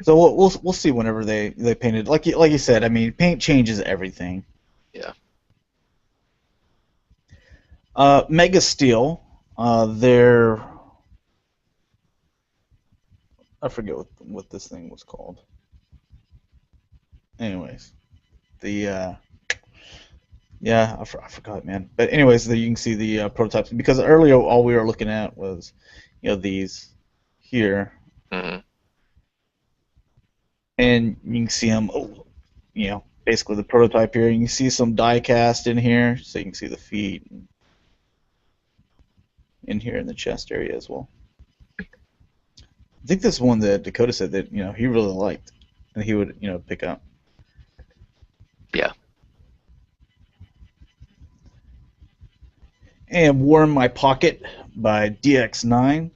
So we'll see whenever they paint it. Like you said, I mean, paint changes everything. Yeah. Mega Steel, they're, I forget what this thing was called. Anyways, the yeah, I forgot, man. But anyways, you can see the prototypes, because earlier all we were looking at was these here. Mm-hmm. And you can see them, basically the prototype here. You can see some die cast in here, so you can see the feet in here in the chest area as well. I think this is one that Dakota said that he really liked, and he would pick up. Yeah. And War in My Pocket by DX9.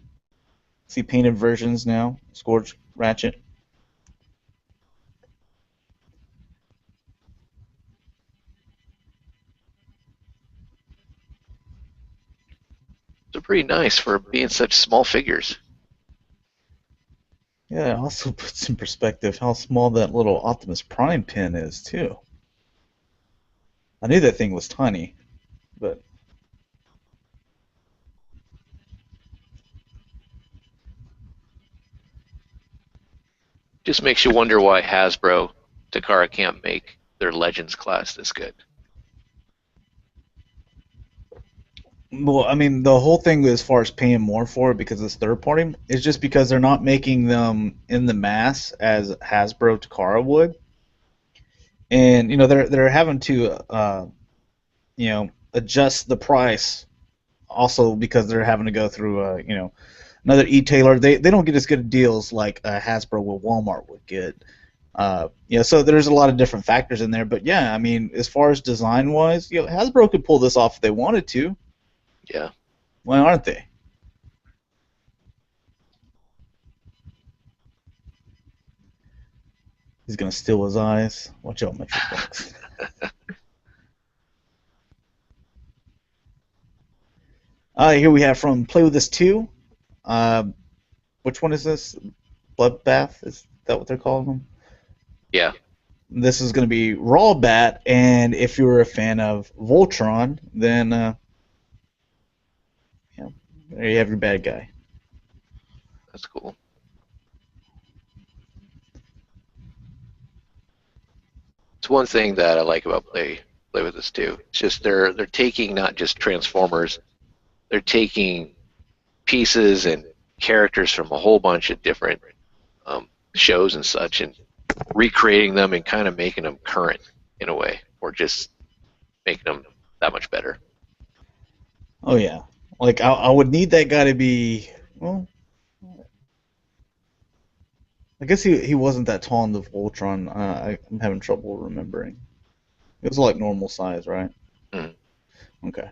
See painted versions now. Scorch, Ratchet. They're pretty nice for being such small figures. Yeah, it also puts in perspective how small that little Optimus Prime pin is, too. I knew that thing was tiny, but Just makes you wonder why Hasbro, Takara can't make their Legends class this good. well, I mean, the whole thing as far as paying more for it because it's third party is just because they're not making them in the mass as Hasbro Takara would, and they're having to adjust the price also because they're having to go through another e-tailer. They don't get as good deals like Hasbro with Walmart would get. So there's a lot of different factors in there, but yeah, I mean, as far as design wise, Hasbro could pull this off if they wanted to. Yeah. Why aren't they? He's gonna steal his eyes. Watch out, Metro Bucks. Here we have from Play With Us 2. Which one is this? Bloodbath? Is that what they're calling them? Yeah. This is going to be Raw Bat, and if you're a fan of Voltron, then there you have your bad guy. That's cool. It's one thing that I like about Play With Us too. It's just they're taking not just Transformers, they're taking pieces and characters from a whole bunch of different shows and such, and recreating them and kind of making them current in a way, or just making them that much better. Oh yeah, like I would need that guy to be. Well, I guess he wasn't that tall in the Voltron. I'm having trouble remembering. It was like normal size, right? Mm. Okay.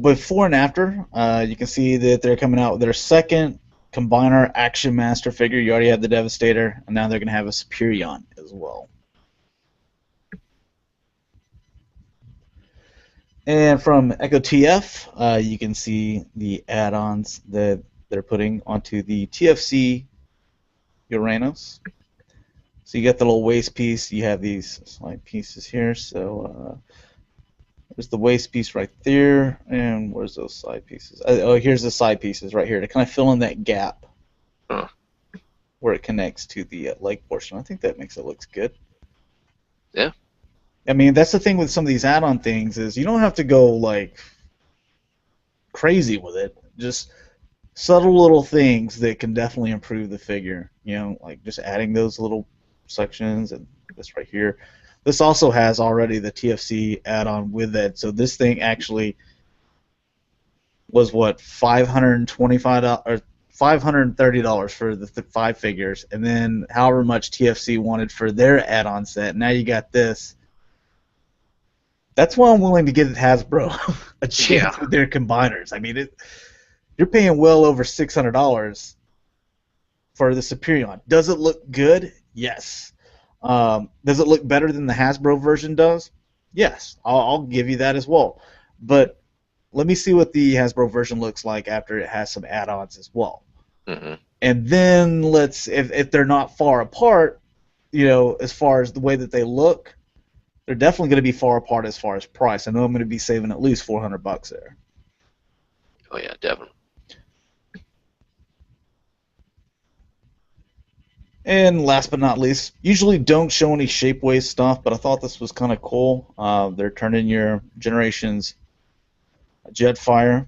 Before and after, you can see that they're coming out with their second Combiner Action Master figure. You already had the Devastator, and now they're going to have a Superion as well. And from Echo TF, you can see the add-ons that they're putting onto the TFC Uranus. So you got the little waist piece. You have these side pieces here. So there's the waist piece right there. And where's those side pieces? Here's the side pieces right here to kind of fill in that gap where it connects to the leg portion. I think that makes it look good. Yeah. I mean, that's the thing with some of these add-on things is you don't have to go like crazy with it. Just subtle little things that can definitely improve the figure. Like just adding those little sections and this right here. This also has already the TFC add-on with it, so this thing actually was what $525 or $530 for the 5 figures, and then however much TFC wanted for their add-on set. Now you got this. That's why I'm willing to give Hasbro a chance with their combiners. I mean, you're paying well over $600 for the Superion. Does it look good? Yes. Does it look better than the Hasbro version does? Yes. I'll give you that as well. But let me see what the Hasbro version looks like after it has some add-ons as well. Mm-hmm. And then if they're not far apart, as far as the way that they look, they're definitely going to be far apart as far as price. I know I'm going to be saving at least $400 there. Oh yeah, definitely. And last but not least, usually don't show any Shapeways stuff, but I thought this was kind of cool. They're turning your Generations Jetfire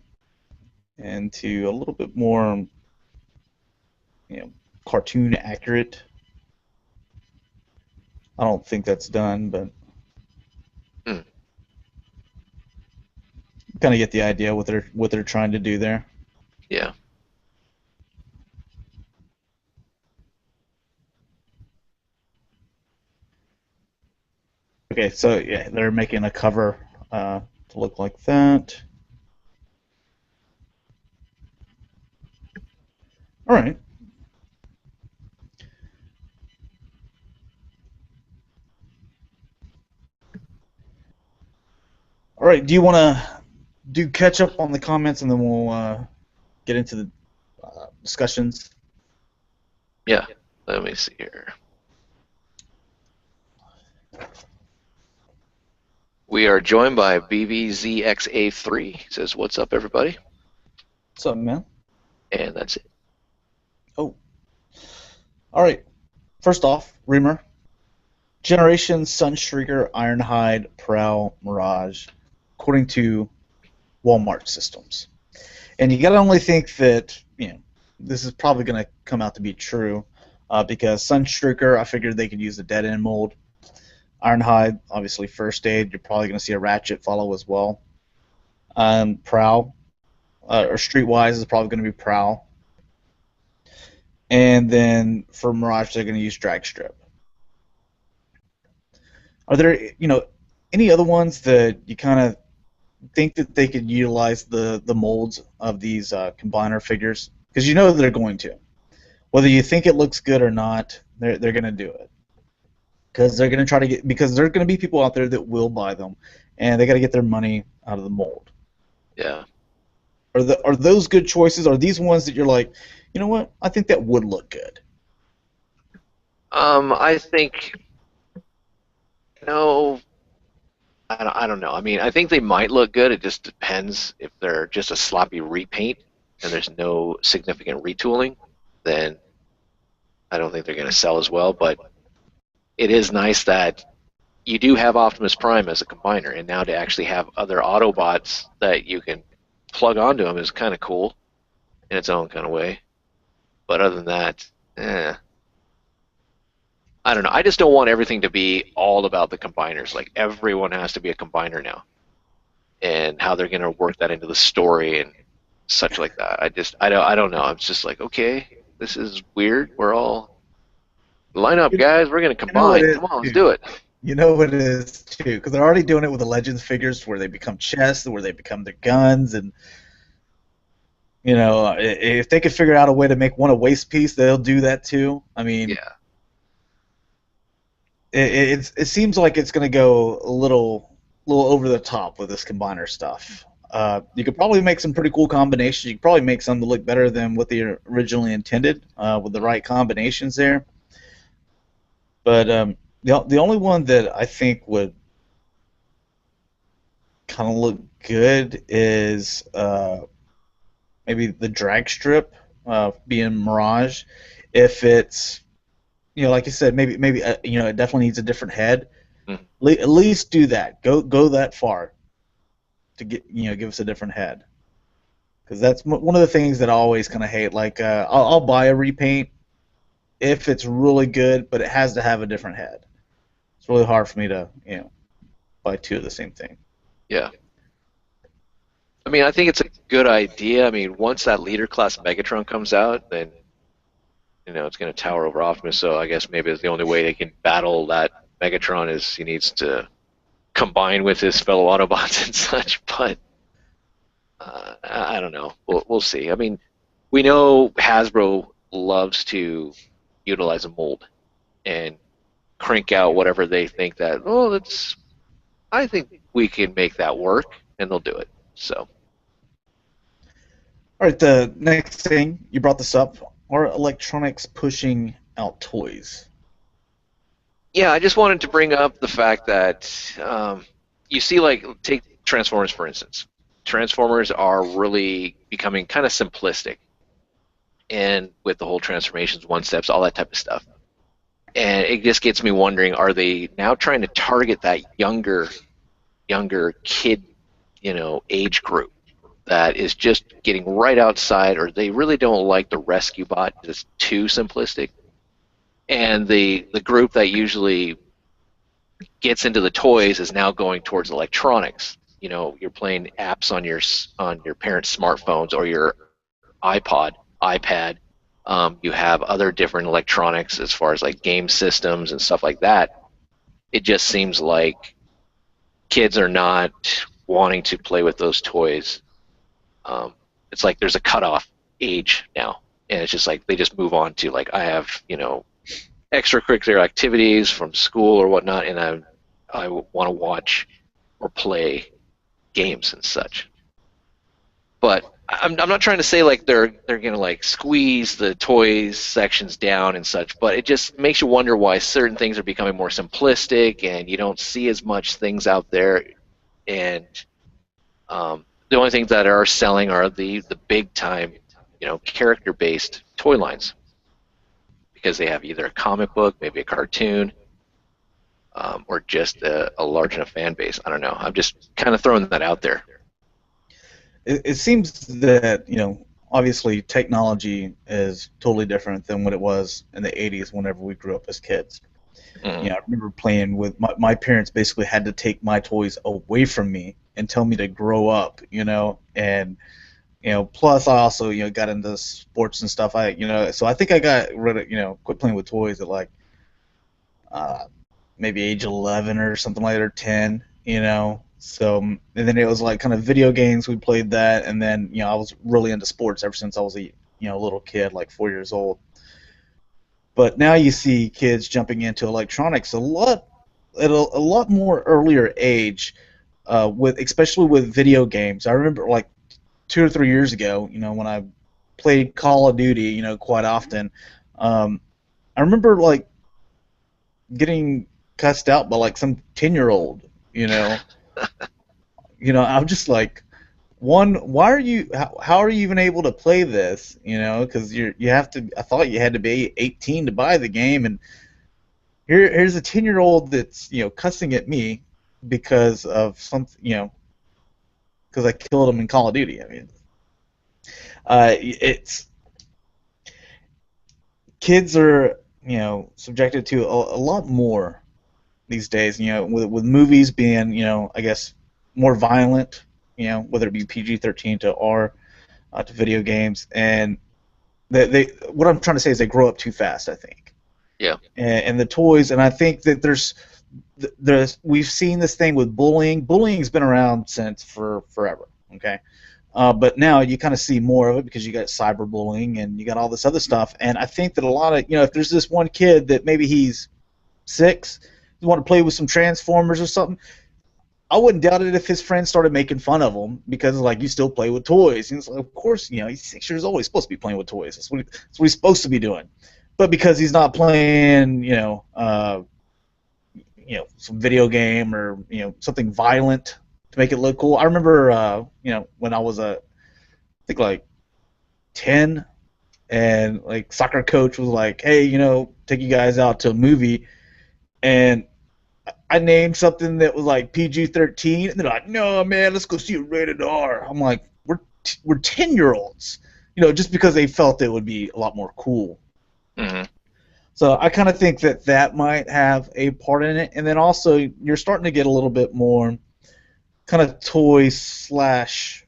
into a little bit more, cartoon accurate. I don't think that's done, but kind of get the idea what they're trying to do there. Yeah. Okay, so yeah, they're making a cover to look like that. All right. All right. Do you want to do catch up on the comments and then we'll get into the discussions? Yeah. Let me see here. We are joined by BVZXA3. He says, "What's up, everybody?" What's up, man? And that's it. Oh. All right. First off, Reamer. Generation Sunstreaker Ironhide Prowl Mirage, according to Walmart Systems. And you got to only think that, this is probably going to come out to be true because Sunstreaker, I figured they could use the dead end mold. Ironhide, obviously first aid. You're probably going to see a Ratchet follow as well. Prowl, or Streetwise is probably going to be Prowl. And then for Mirage, they're going to use Drag Strip. Are there, any other ones that you kind of think that they could utilize the molds of these combiner figures? Because you know they're going to. Whether you think it looks good or not, they're going to do it. Because they're going to try to because there are going to be people out there that will buy them, and they got to get their money out of the mold. Yeah. Are those good choices? Are these ones that you're like, you know what? I think that would look good. I think. No. I don't know. I mean, I think they might look good. It just depends. If they're just a sloppy repaint and there's no significant retooling, then I don't think they're going to sell as well. But it is nice that you do have Optimus Prime as a combiner, and now to actually have other Autobots that you can plug onto them is kind of cool in its own kind of way. But other than that, I don't know. I just don't want everything to be all about the combiners. Like, everyone has to be a combiner now, and how they're going to work that into the story and such like that. I don't know. I'm just like, okay, this is weird. We're all line up, guys. We're going to combine. Come on, let's do it. You know what it is too, because they're already doing it with the Legends figures, where they become chests, where they become their guns, and if they could figure out a way to make one a waist piece, they'll do that too. I mean, yeah. It seems like it's going to go a little over the top with this combiner stuff. You could probably make some pretty cool combinations. You could probably make some that look better than what they originally intended with the right combinations there. But the only one that I think would kind of look good is maybe the drag strip being Mirage. If it's like you said, maybe it definitely needs a different head. Mm-hmm. At least do that. Go that far to get give us a different head. Because that's one of the things that I always kind of hate. Like I'll buy a repaint if it's really good, but it has to have a different head. It's really hard for me to buy two of the same thing. Yeah. I mean, I think it's a good idea. I mean, once that leader class Megatron comes out, then it's going to tower over Optimus, so I guess maybe it's the only way they can battle that Megatron is he needs to combine with his fellow Autobots and such, but I don't know. We'll see. I mean, we know Hasbro loves to utilize a mold and crank out whatever they think that, I think we can make that work, and they'll do it. So. All right, the next thing, you brought this up. Are electronics pushing out toys? Yeah, I just wanted to bring up the fact that you see, like, take Transformers, for instance. Transformers are really becoming kind of simplistic, and with the whole transformations, one-steps, all that type of stuff. And it just gets me wondering, are they now trying to target that younger kid, age group that is just getting right outside, or they really don't like the rescue bot, it's too simplistic, and the group that usually gets into the toys is now going towards electronics. You're playing apps on your parents' smartphones or your iPad. You have other different electronics as far as like game systems and stuff like that. It just seems like kids are not wanting to play with those toys. It's like there's a cutoff age now, and it's just like they just move on to, like, I have extracurricular activities from school or whatnot, and I want to watch or play games and such. But I'm not trying to say like they're gonna like squeeze the toys sections down and such, but it just makes you wonder why certain things are becoming more simplistic and you don't see as much things out there. And the only things that are selling are the big time, character based toy lines because they have either a comic book, maybe a cartoon, or just a large enough fan base. I don't know. I'm just kind of throwing that out there. It seems that, obviously technology is totally different than what it was in the 80s whenever we grew up as kids. Mm-hmm. I remember playing with my parents basically had to take my toys away from me and tell me to grow up, and plus I also, got into sports and stuff. So I think I got rid of, quit playing with toys at like maybe age 11 or something like that, or 10, So, and then it was like kind of video games. We played that, and then I was really into sports ever since I was a little kid, like 4 years old. But now you see kids jumping into electronics at a lot more earlier age, with especially with video games. I remember like 2 or 3 years ago, when I played Call of Duty, quite often. I remember like getting cussed out by like some 10-year-old, I'm just like, one, why are you? How are you even able to play this? Because you have to. I thought you had to be 18 to buy the game, and here's a 10-year-old that's cussing at me because of something, because I killed him in Call of Duty. I mean, it's kids are subjected to a lot more these days. With movies being I guess more violent. Whether it be PG-13 to R, to video games, and they what I'm trying to say is they grow up too fast, I think. Yeah. And the toys, and I think that we've seen this thing with bullying. Bullying's been around since for forever, okay? But now you kind of see more of it because you got cyberbullying and you got all this other stuff. And I think that a lot of, if there's this one kid that maybe he's 6, you want to play with some Transformers or something, I wouldn't doubt it if his friends started making fun of him because, like, you still play with toys. And it's like, of course, he's 6 years old. He's supposed to be playing with toys. That's what he's supposed to be doing. But because he's not playing, some video game or something violent to make it look cool. I remember, when I was I think like 10, and like soccer coach was like, hey, take you guys out to a movie, and I named something that was like PG-13, and they're like, no, man, let's go see a rated R. I'm like, we're 10-year-olds, just because they felt it would be a lot more cool. Mm-hmm. So I kind of think that might have a part in it, and then also you're starting to get a little bit more kind of toy slash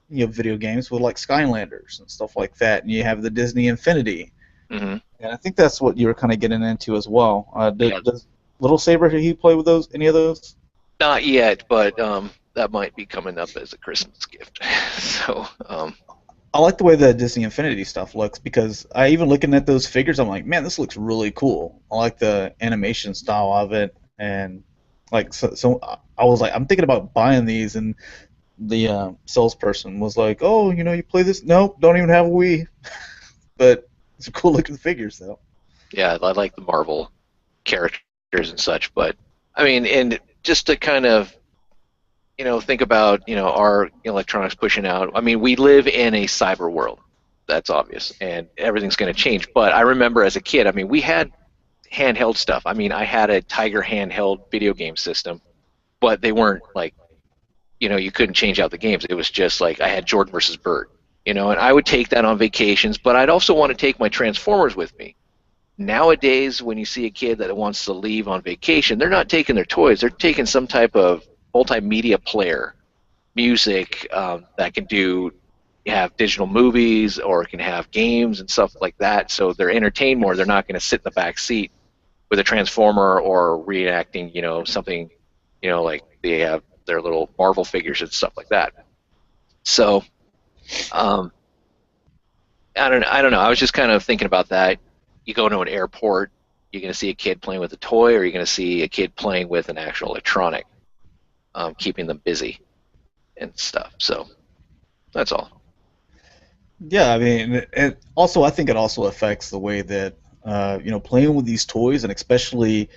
video games with like Skylanders and stuff like that, and you have the Disney Infinity, Mm-hmm. and I think that's what you were kind of getting into as well. Yeah. Does Little Saber, did he play with any of those? Not yet, but that might be coming up as a Christmas gift. So, I like the way the Disney Infinity stuff looks because I even looking at those figures, I'm like, man, this looks really cool. I like the animation style of it, and like so I was like, I'm thinking about buying these, and the salesperson was like, oh, you play this? Nope, don't even have a Wii, but it's a cool looking figures though. yeah, I like the Marvel characters and such, but I mean, and just to kind of think about our electronics pushing out. I mean, we live in a cyber world, that's obvious, and everything's going to change. But I remember as a kid, I mean, we had handheld stuff. I mean, I had a Tiger handheld video game system, but they weren't like you couldn't change out the games. It was just like I had Jordan versus Bird, and I would take that on vacations, but I'd also want to take my Transformers with me. Nowadays, when you see a kid that wants to leave on vacation, they're not taking their toys. They're taking some type of multimedia player, music that can have digital movies or can have games and stuff like that. So they're entertained more. They're not going to sit in the back seat with a Transformer or reenacting, something, like they have their little Marvel figures and stuff like that. So, I don't know. I was just kind of thinking about that. You go to an airport, you're going to see a kid playing with a toy, or you're going to see a kid playing with an actual electronic, keeping them busy and stuff. So that's all. Yeah, I mean, and also I think it also affects the way that playing with these toys, and especially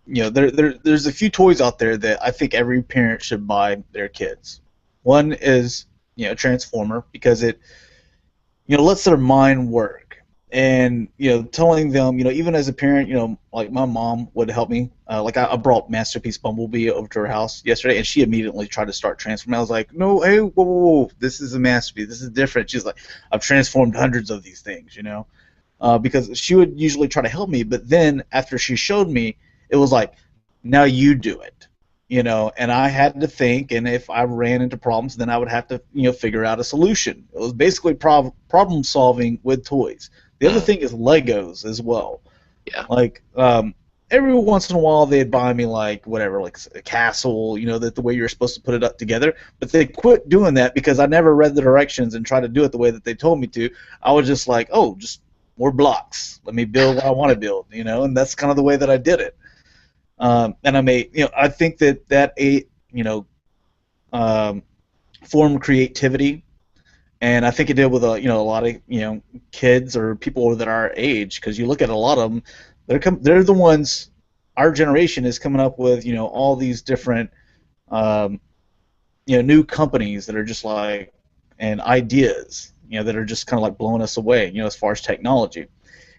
there's a few toys out there that I think every parent should buy their kids. One is Transformer, because it lets their mind work. And telling them, even as a parent, like my mom would help me. Like I brought Masterpiece Bumblebee over to her house yesterday, and she immediately tried to start transforming. I was like, no, hey, whoa, whoa, whoa, this is a masterpiece. This is different. She's like, I've transformed hundreds of these things, because she would usually try to help me, but then after she showed me, it was like, now you do it. And I had to think, and if I ran into problems, then I would have to figure out a solution. It was basically problem solving with toys. The other Mm, thing is Legos as well. yeah. Like every once in a while they'd buy me like whatever, like a castle, that the way you're supposed to put it up together. But they quit doing that because I never read the directions and tried to do it the way that they told me to. I was just like, oh, just more blocks. Let me build what I want to build, and that's kind of the way that I did it. And I think that um, formed creativity, and I think it did with a lot of kids or people that are our age, because you look at a lot of them, they're the ones. Our generation is coming up with all these different um, new companies that are just like, and ideas that are just kind of like blowing us away as far as technology.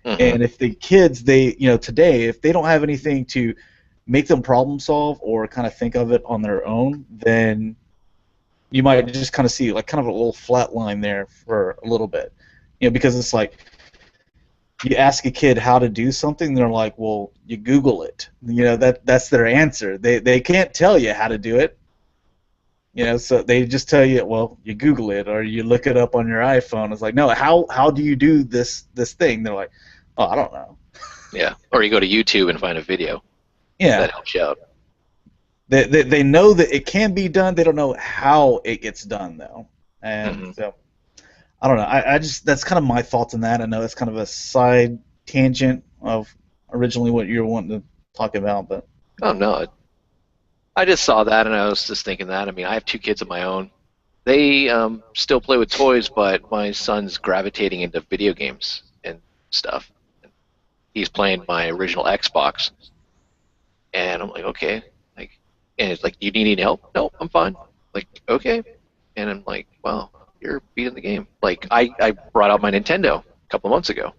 Hmm. And if the kids, they today, if they don't have anything to make them problem solve or kind of think of it on their own, then you might just kind of see like kind of a little flat line there for a little bit. Because it's like you ask a kid how to do something, they're like, well, you Google it. That's their answer. They can't tell you how to do it. So they just tell you, well, you Google it or you look it up on your iPhone. It's like, no, how do you do this thing? They're like, oh, I don't know. Yeah. Or you go to YouTube and find a video Yeah, that helps you out. they know that it can be done. They don't know how it gets done though. And Hmm. so I don't know. I just, that's kind of my thoughts on that. I know it's kind of a side tangent of originally what you were wanting to talk about, but Oh no, I just saw that and I was just thinking that. I mean, I have two kids of my own. They still play with toys, but my son's gravitating into video games and stuff. He's playing my original Xbox, and I'm like, okay, like, and it's like, you need any help? No, I'm fine. Like, okay, and I'm like, wow, you're beating the game. Like, I brought out my Nintendo a couple months ago,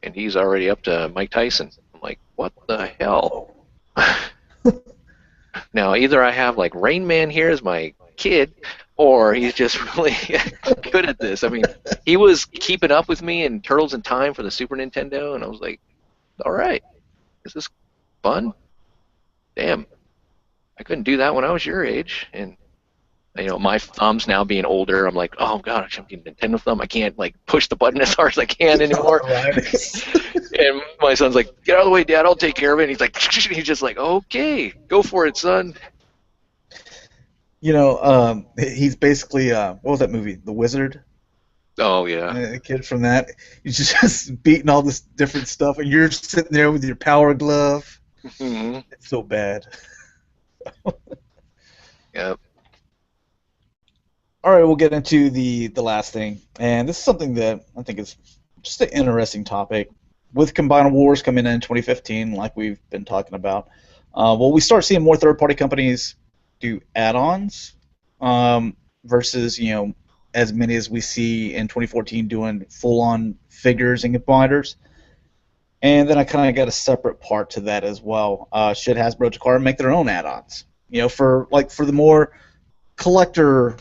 and he's already up to Mike Tyson. I'm like, what the hell? oh, Now, either I have like Rain Man here as my kid, or he's just really good at this. I mean, he was keeping up with me in Turtles in Time for the Super Nintendo, and I was like, all right, this is fun. Damn, I couldn't do that when I was your age. And my thumb's now being older. I'm like, oh god, I'm getting a Nintendo thumb. I can't like push the button as hard as I can anymore. right. And my son's like, get out of the way, Dad. I'll take care of it. And he's like, he's just like, okay, go for it, son. He's basically what was that movie, The Wizard? Oh yeah. The kid from that. He's just beating all this different stuff, and you're sitting there with your power glove. Hmm. It's so bad. Yeah. All right, we'll get into the last thing, and this is something that I think is just an interesting topic. With Combined Wars coming in 2015, like we've been talking about, we start seeing more third-party companies do add-ons versus as many as we see in 2014 doing full-on figures and combiners. And then I kind of got a separate part to that as well. Should Hasbro Takara make their own add-ons? For the more collector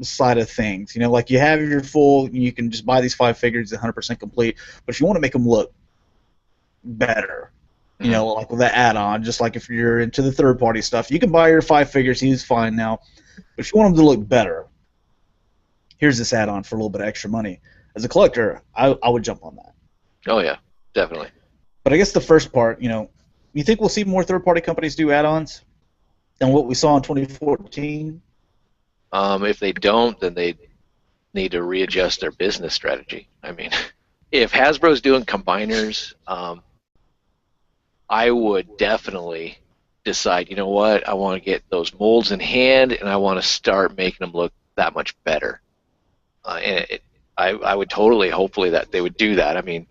side of things. Like you have your full, you can just buy these 5 figures, 100% complete. But if you want to make them look better, Hmm. like with that add-on, just like if you're into the third-party stuff, you can buy your 5 figures. He's fine now. But if you want them to look better, here's this add-on for a little bit of extra money. As a collector, I would jump on that. Oh yeah, definitely. But I guess the first part, you think we'll see more third-party companies do add-ons than what we saw in 2014? If they don't, then they need to readjust their business strategy. I mean, if Hasbro's doing combiners, I would definitely decide, you know what, I want to get those molds in hand and I want to start making them look that much better. I would totally, hopefully, that they would do that. I mean,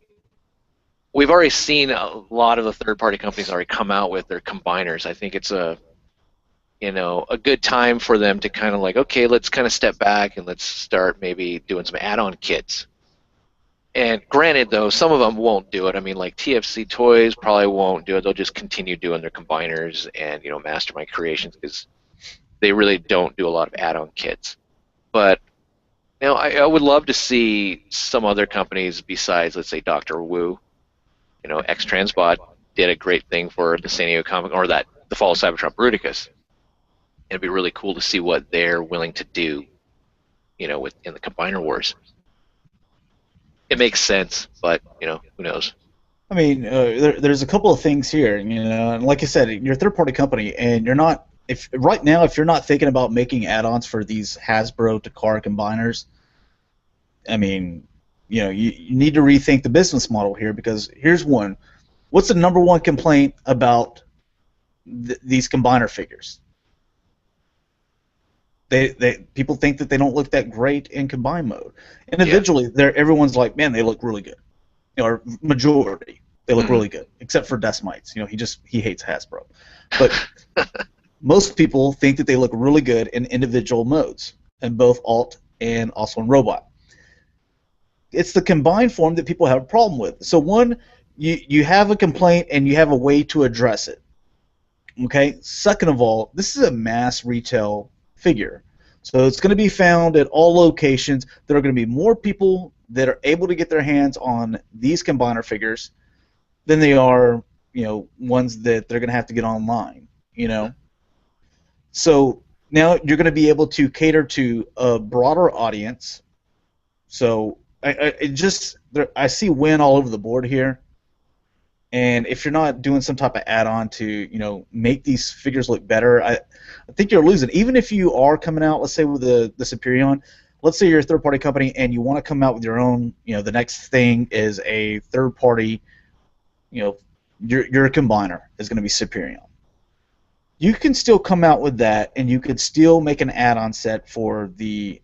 we've already seen a lot of the third-party companies already come out with their combiners. I think it's a good time for them to kind of like, okay, let's kind of step back and let's start maybe doing some add-on kits. And granted, though, some of them won't do it. I mean, like TFC Toys probably won't do it. They'll just continue doing their combiners and Mastermind Creations, because they really don't do a lot of add-on kits. But I would love to see some other companies besides, let's say, Dr. Wu. X-Transbot did a great thing for the San Diego Comic, or the Fall of Cybertron Bruticus. It'd be really cool to see what they're willing to do, in the Combiner Wars. It makes sense, but who knows? I mean, there's a couple of things here, and like I said, you're a third-party company, and you're not. If you're not thinking about making add-ons for these Hasbro Takara combiners, I mean, you need to rethink the business model here, because here's one. What's the number one complaint about these combiner figures? People think that they don't look that great in combine mode. Individually, everyone's like, man, they look really good. Or majority, they look really good, except for Desmites. He hates Hasbro. But most people think that they look really good in individual modes, in both alt and also in robot. It's the combined form that people have a problem with. So one, you have a complaint and you have a way to address it. Okay. Second of all, this is a mass retail figure, so it's going to be found at all locations. There are going to be more people that are able to get their hands on these combiner figures than they are, ones that they're going to have to get online. So now you're going to be able to cater to a broader audience. So I see win all over the board here. And if you're not doing some type of add-on to, make these figures look better, I think you're losing. Even if you are coming out, let's say with the Superion, let's say you're a third-party company and you want to come out with your own, the next thing is a third-party, your combiner is going to be Superion. You can still come out with that, and you could still make an add-on set for the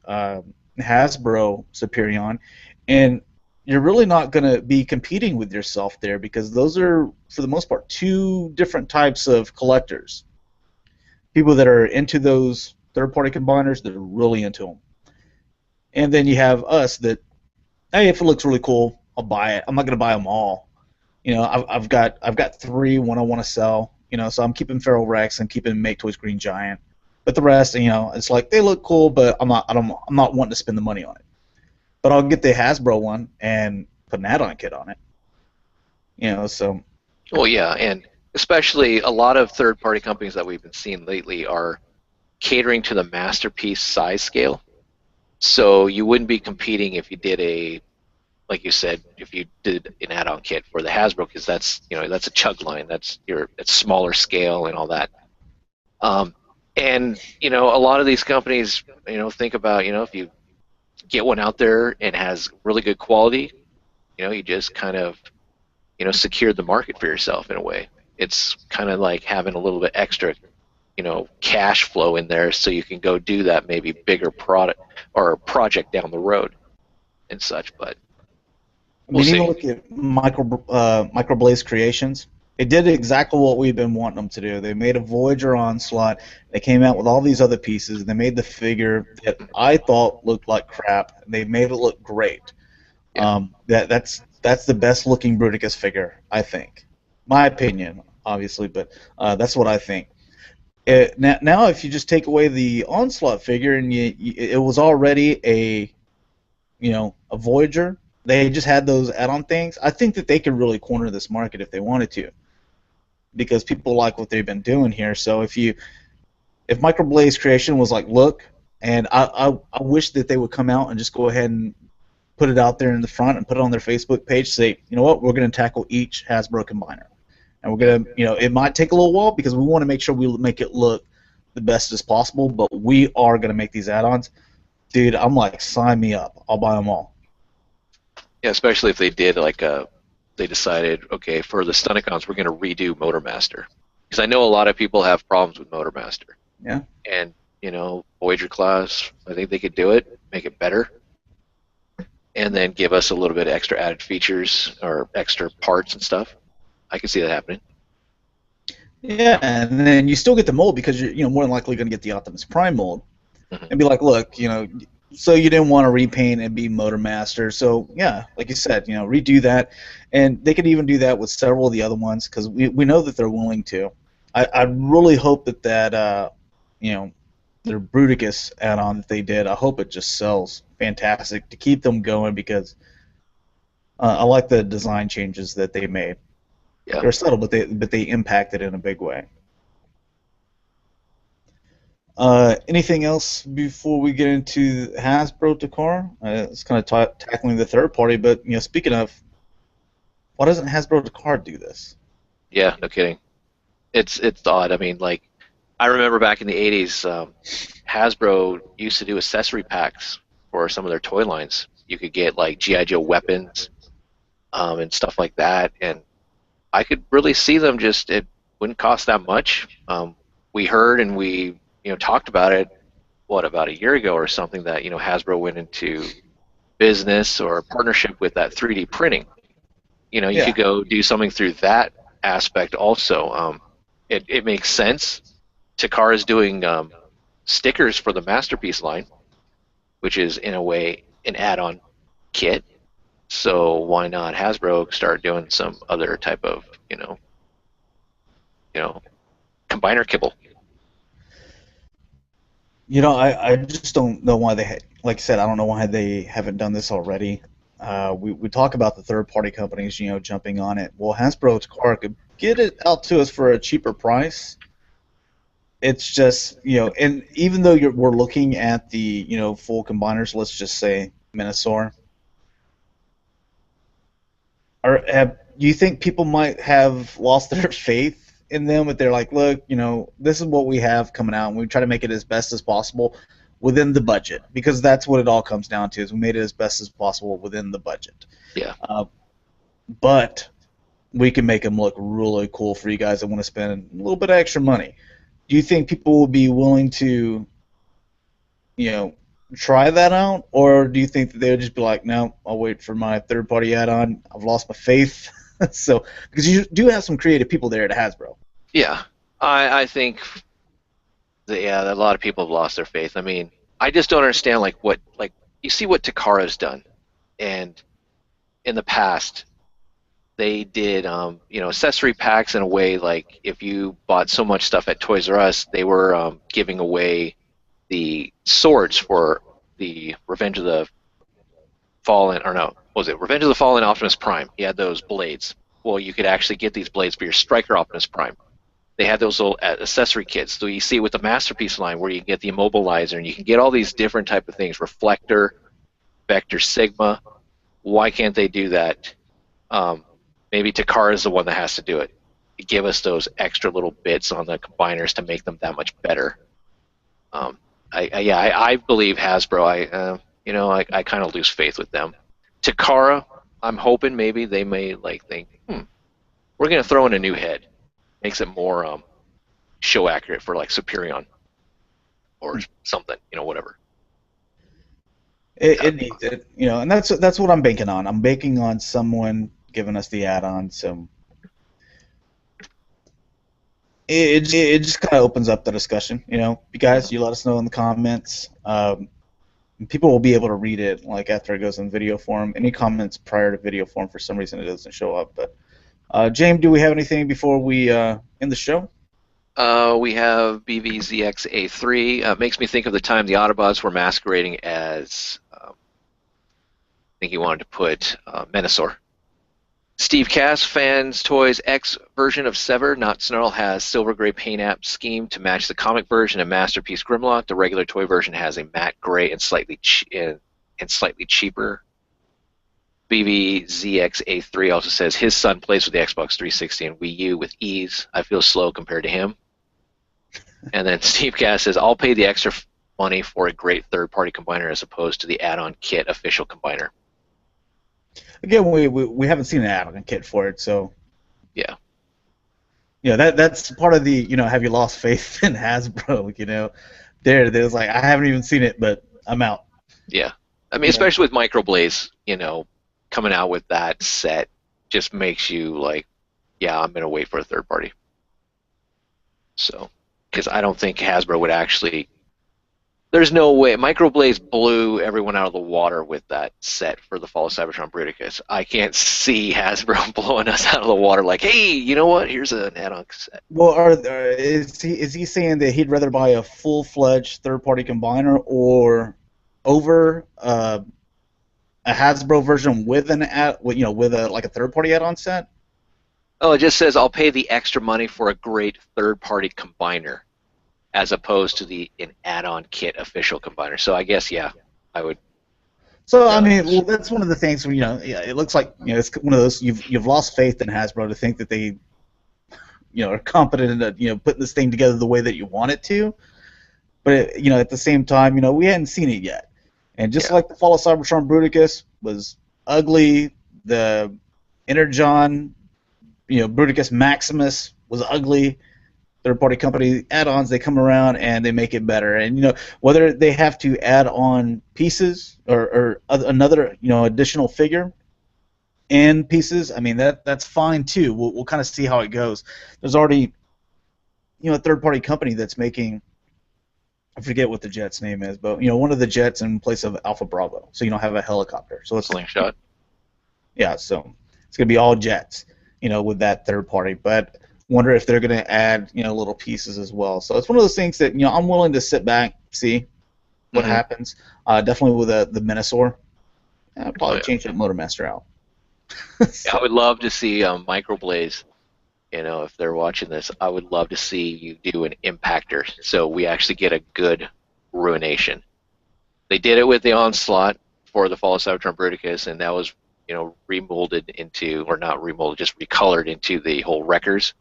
Hasbro Superion, and you're really not going to be competing with yourself there, because those are, for the most part, two different types of collectors. People that are into those third-party combiners, that are really into them. And then you have us that, hey, if it looks really cool, I'll buy it. I'm not going to buy them all. I've got 3 when I want to sell. So I'm keeping Feral Rex and keeping Make Toys Green Giant. But the rest, it's like they look cool, but I'm not wanting to spend the money on it. But I'll get the Hasbro one and put an add-on kit on it. So. Well, yeah, and especially a lot of third-party companies that we've been seeing lately are catering to the masterpiece size scale. So you wouldn't be competing if you did like you said, if you did an add-on kit for the Hasbro, because that's a chug line. It's smaller scale and all that. And a lot of these companies, think about if you get one out there and has really good quality, you just kind of secured the market for yourself in a way. It's kind of like having a little bit extra cash flow in there, so you can go do that maybe bigger product or project down the road and such. But even look at Microblaze Creations. It did exactly what we've been wanting them to do. They made a Voyager Onslaught. They came out with all these other pieces. They made the figure that I thought looked like crap. They made it look great. Yeah. That's the best looking Bruticus figure, I think. My opinion, obviously, but that's what I think. Now, if you just take away the Onslaught figure and it was already a Voyager, they just had those add-on things, I think that they could really corner this market if they wanted to, because people like what they've been doing here. So if Microblaze Creation was like, look, and I wish that they would come out and just go ahead and put it out there in the front and put it on their Facebook page, say, you know what, we're going to tackle each Hasbro combiner. And we're going to, it might take a little while because we want to make sure we make it look the best as possible, but we are going to make these add-ons. Dude, I'm like, sign me up. I'll buy them all. Yeah, especially if they did they decided, okay, for the Stunticons, we're going to redo Motormaster. Because I know a lot of people have problems with Motormaster. Yeah. And, Voyager class, I think they could do it, make it better. and then give us a little bit of extra added features or extra parts and stuff. I can see that happening. Yeah, and then you still get the mold because you're more than likely going to get the Optimus Prime mold, Mhm. and be like, look, so you didn't want to repaint and be Motor Master, so yeah, like you said, redo that, and they could even do that with several of the other ones because we know that they're willing to. I really hope that their Bruticus add-on that they did, I hope it just sells fantastic to keep them going because I like the design changes that they made. Yeah. They're subtle, but they impacted in a big way. Anything else before we get into Hasbro Takara? It's kind of tackling the third party, but speaking of, why doesn't Hasbro Takara do this? Yeah, no kidding. It's odd. I mean, like, I remember back in the 80s, Hasbro used to do accessory packs for some of their toy lines. You could get like GI Joe weapons and stuff like that, and I could really see them just it wouldn't cost that much. We heard and we talked about it about a year ago or something that Hasbro went into business or partnership with that 3D printing. You Yeah, could go do something through that aspect also. It makes sense. Takara's doing stickers for the Masterpiece line, which is in a way an add-on kit. So why not Hasbro start doing some other type of you know combiner kibble? I just don't know why like I said, I don't know why they haven't done this already. We talk about the third party companies, jumping on it. Well, Hasbro Takara could get it out to us for a cheaper price. It's just, and even though we're looking at the, full combiners, let's just say Minosaur, do you think people might have lost their faith in them if they're like, look, this is what we have coming out, and we try to make it as best as possible within the budget, because that's what it all comes down to, is we made it as best as possible within the budget. Yeah. But we can make them look really cool for you guys that want to spend a little bit of extra money. Do you think people will be willing to, try that out, or do you think that they would just be like, no, I'll wait for my third-party add-on. I've lost my faith. So, because you do have some creative people there at Hasbro. Yeah. I think that a lot of people have lost their faith. I mean, I just don't understand what you see what Takara's done, and in the past they did accessory packs in a way like if you bought so much stuff at Toys R Us, they were giving away the swords for the Revenge of the Fallen, or no, what was it Revenge of the Fallen Optimus Prime? He had those blades. Well, you could actually get these blades for your Striker Optimus Prime. They had those little accessory kits. So you see it with the Masterpiece line where you can get the immobilizer and you can get all these different type of things. Reflector, Vector Sigma. Why can't they do that? Maybe Takara is the one that has to do it. Give us those extra little bits on the combiners to make them that much better. I believe Hasbro. I kind of lose faith with them. Takara, I'm hoping maybe they may think, we're gonna throw in a new head, makes it more show accurate for like Superion or something, whatever. It needs it, and that's what I'm banking on. I'm banking on someone giving us the add-on. So it just kind of opens up the discussion. You guys, you let us know in the comments. People will be able to read it after it goes in video form. Any comments prior to video form, for some reason it doesn't show up. But James, do we have anything before we end the show? We have BVZXA3. Makes me think of the time the Autobots were masquerading as, I think he wanted to put Menosaur. Steve Cass, Fans Toys X version of Sever, not Snarl, has silver gray paint app scheme to match the comic version and Masterpiece Grimlock. The regular toy version has a matte gray and slightly cheaper. BVZXA3 also says his son plays with the Xbox 360 and Wii U with ease. I feel slow compared to him. And then Steve Cass says, I'll pay the extra money for a great third-party combiner as opposed to the add-on kit official combiner. Again, we haven't seen an add-on kit for it, so yeah, that's part of the have you lost faith in Hasbro? There's I haven't even seen it, but I'm out. Yeah, I mean, especially with Microblaze, coming out with that set just makes you like, yeah, I'm gonna wait for a third party. So, because I don't think Hasbro would actually. There's no way. Microblaze blew everyone out of the water with that set for the Fall of Cybertron Bruticus. I can't see Hasbro blowing us out of the water like, hey, you know what? Here's an add-on set. Well, is he saying that he'd rather buy a full-fledged third-party combiner or over a Hasbro version with with a third-party add-on set? Oh, it just says I'll pay the extra money for a great third-party combiner, as opposed to an add-on kit official combiner. So I guess I would. So I mean, well, that's one of the things where it looks like it's one of those you've lost faith in Hasbro to think that they are competent at putting this thing together the way that you want it to, but at the same time we hadn't seen it yet, and just like the Fall of Cybertron Bruticus was ugly, the Energon Bruticus Maximus was ugly. Third-party company add-ons, they come around and they make it better. And whether they have to add on pieces or another additional figure and pieces, I mean that's fine too. We'll kind of see how it goes. There's already a third-party company that's making, I forget what the jet's name is, but one of the jets in place of Alpha Bravo, so you don't have a helicopter. So it's Slingshot. Yeah, so it's gonna be all jets, with that third party, but. Wonder if they're going to add, little pieces as well. So it's one of those things that, I'm willing to sit back, see what happens. Definitely with the Minosaur. I'll probably change that Motormaster out. I would love to see Microblaze. If they're watching this, I would love to see you do an impactor, so we actually get a good Ruination. They did it with the Onslaught for the Fall of Cybertron Bruticus, and that was, remolded into, or not remolded, just recolored into the whole Wreckers.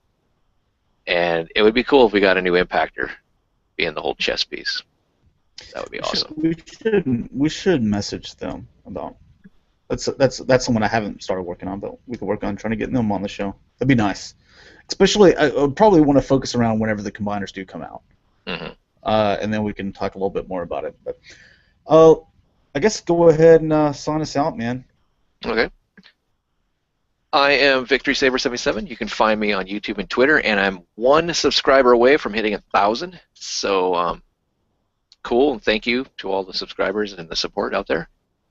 And it would be cool if we got a new impactor being the whole chess piece. That would be awesome. We should message them about. That's someone I haven't started working on, but we could work on trying to get them on the show. That'd be nice. Especially, I would probably want to focus around whenever the combiners do come out, and then we can talk a little bit more about it. But I guess go ahead and sign us out, man. Okay. I am VictorySaber77. You can find me on YouTube and Twitter, and I'm 1 subscriber away from hitting 1,000. So cool, and thank you to all the subscribers and the support out there.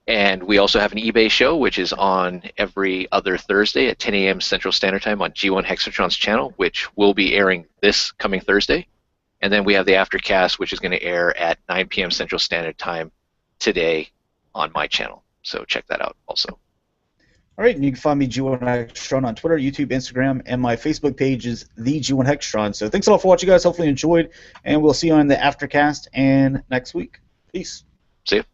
And we also have an eBay show, which is on every other Thursday at 10 a.m. Central Standard Time on G1 Hexatron's channel, which will be airing this coming Thursday. And then we have the Aftercast, which is going to air at 9 p.m. Central Standard Time today on my channel. So check that out also. All right, and you can find me, G1 Hexatron, on Twitter, YouTube, Instagram, and my Facebook page is the G1 Hexatron. So thanks a lot for watching, guys. Hopefully you enjoyed, and we'll see you on the Aftercast and next week. Peace. See you.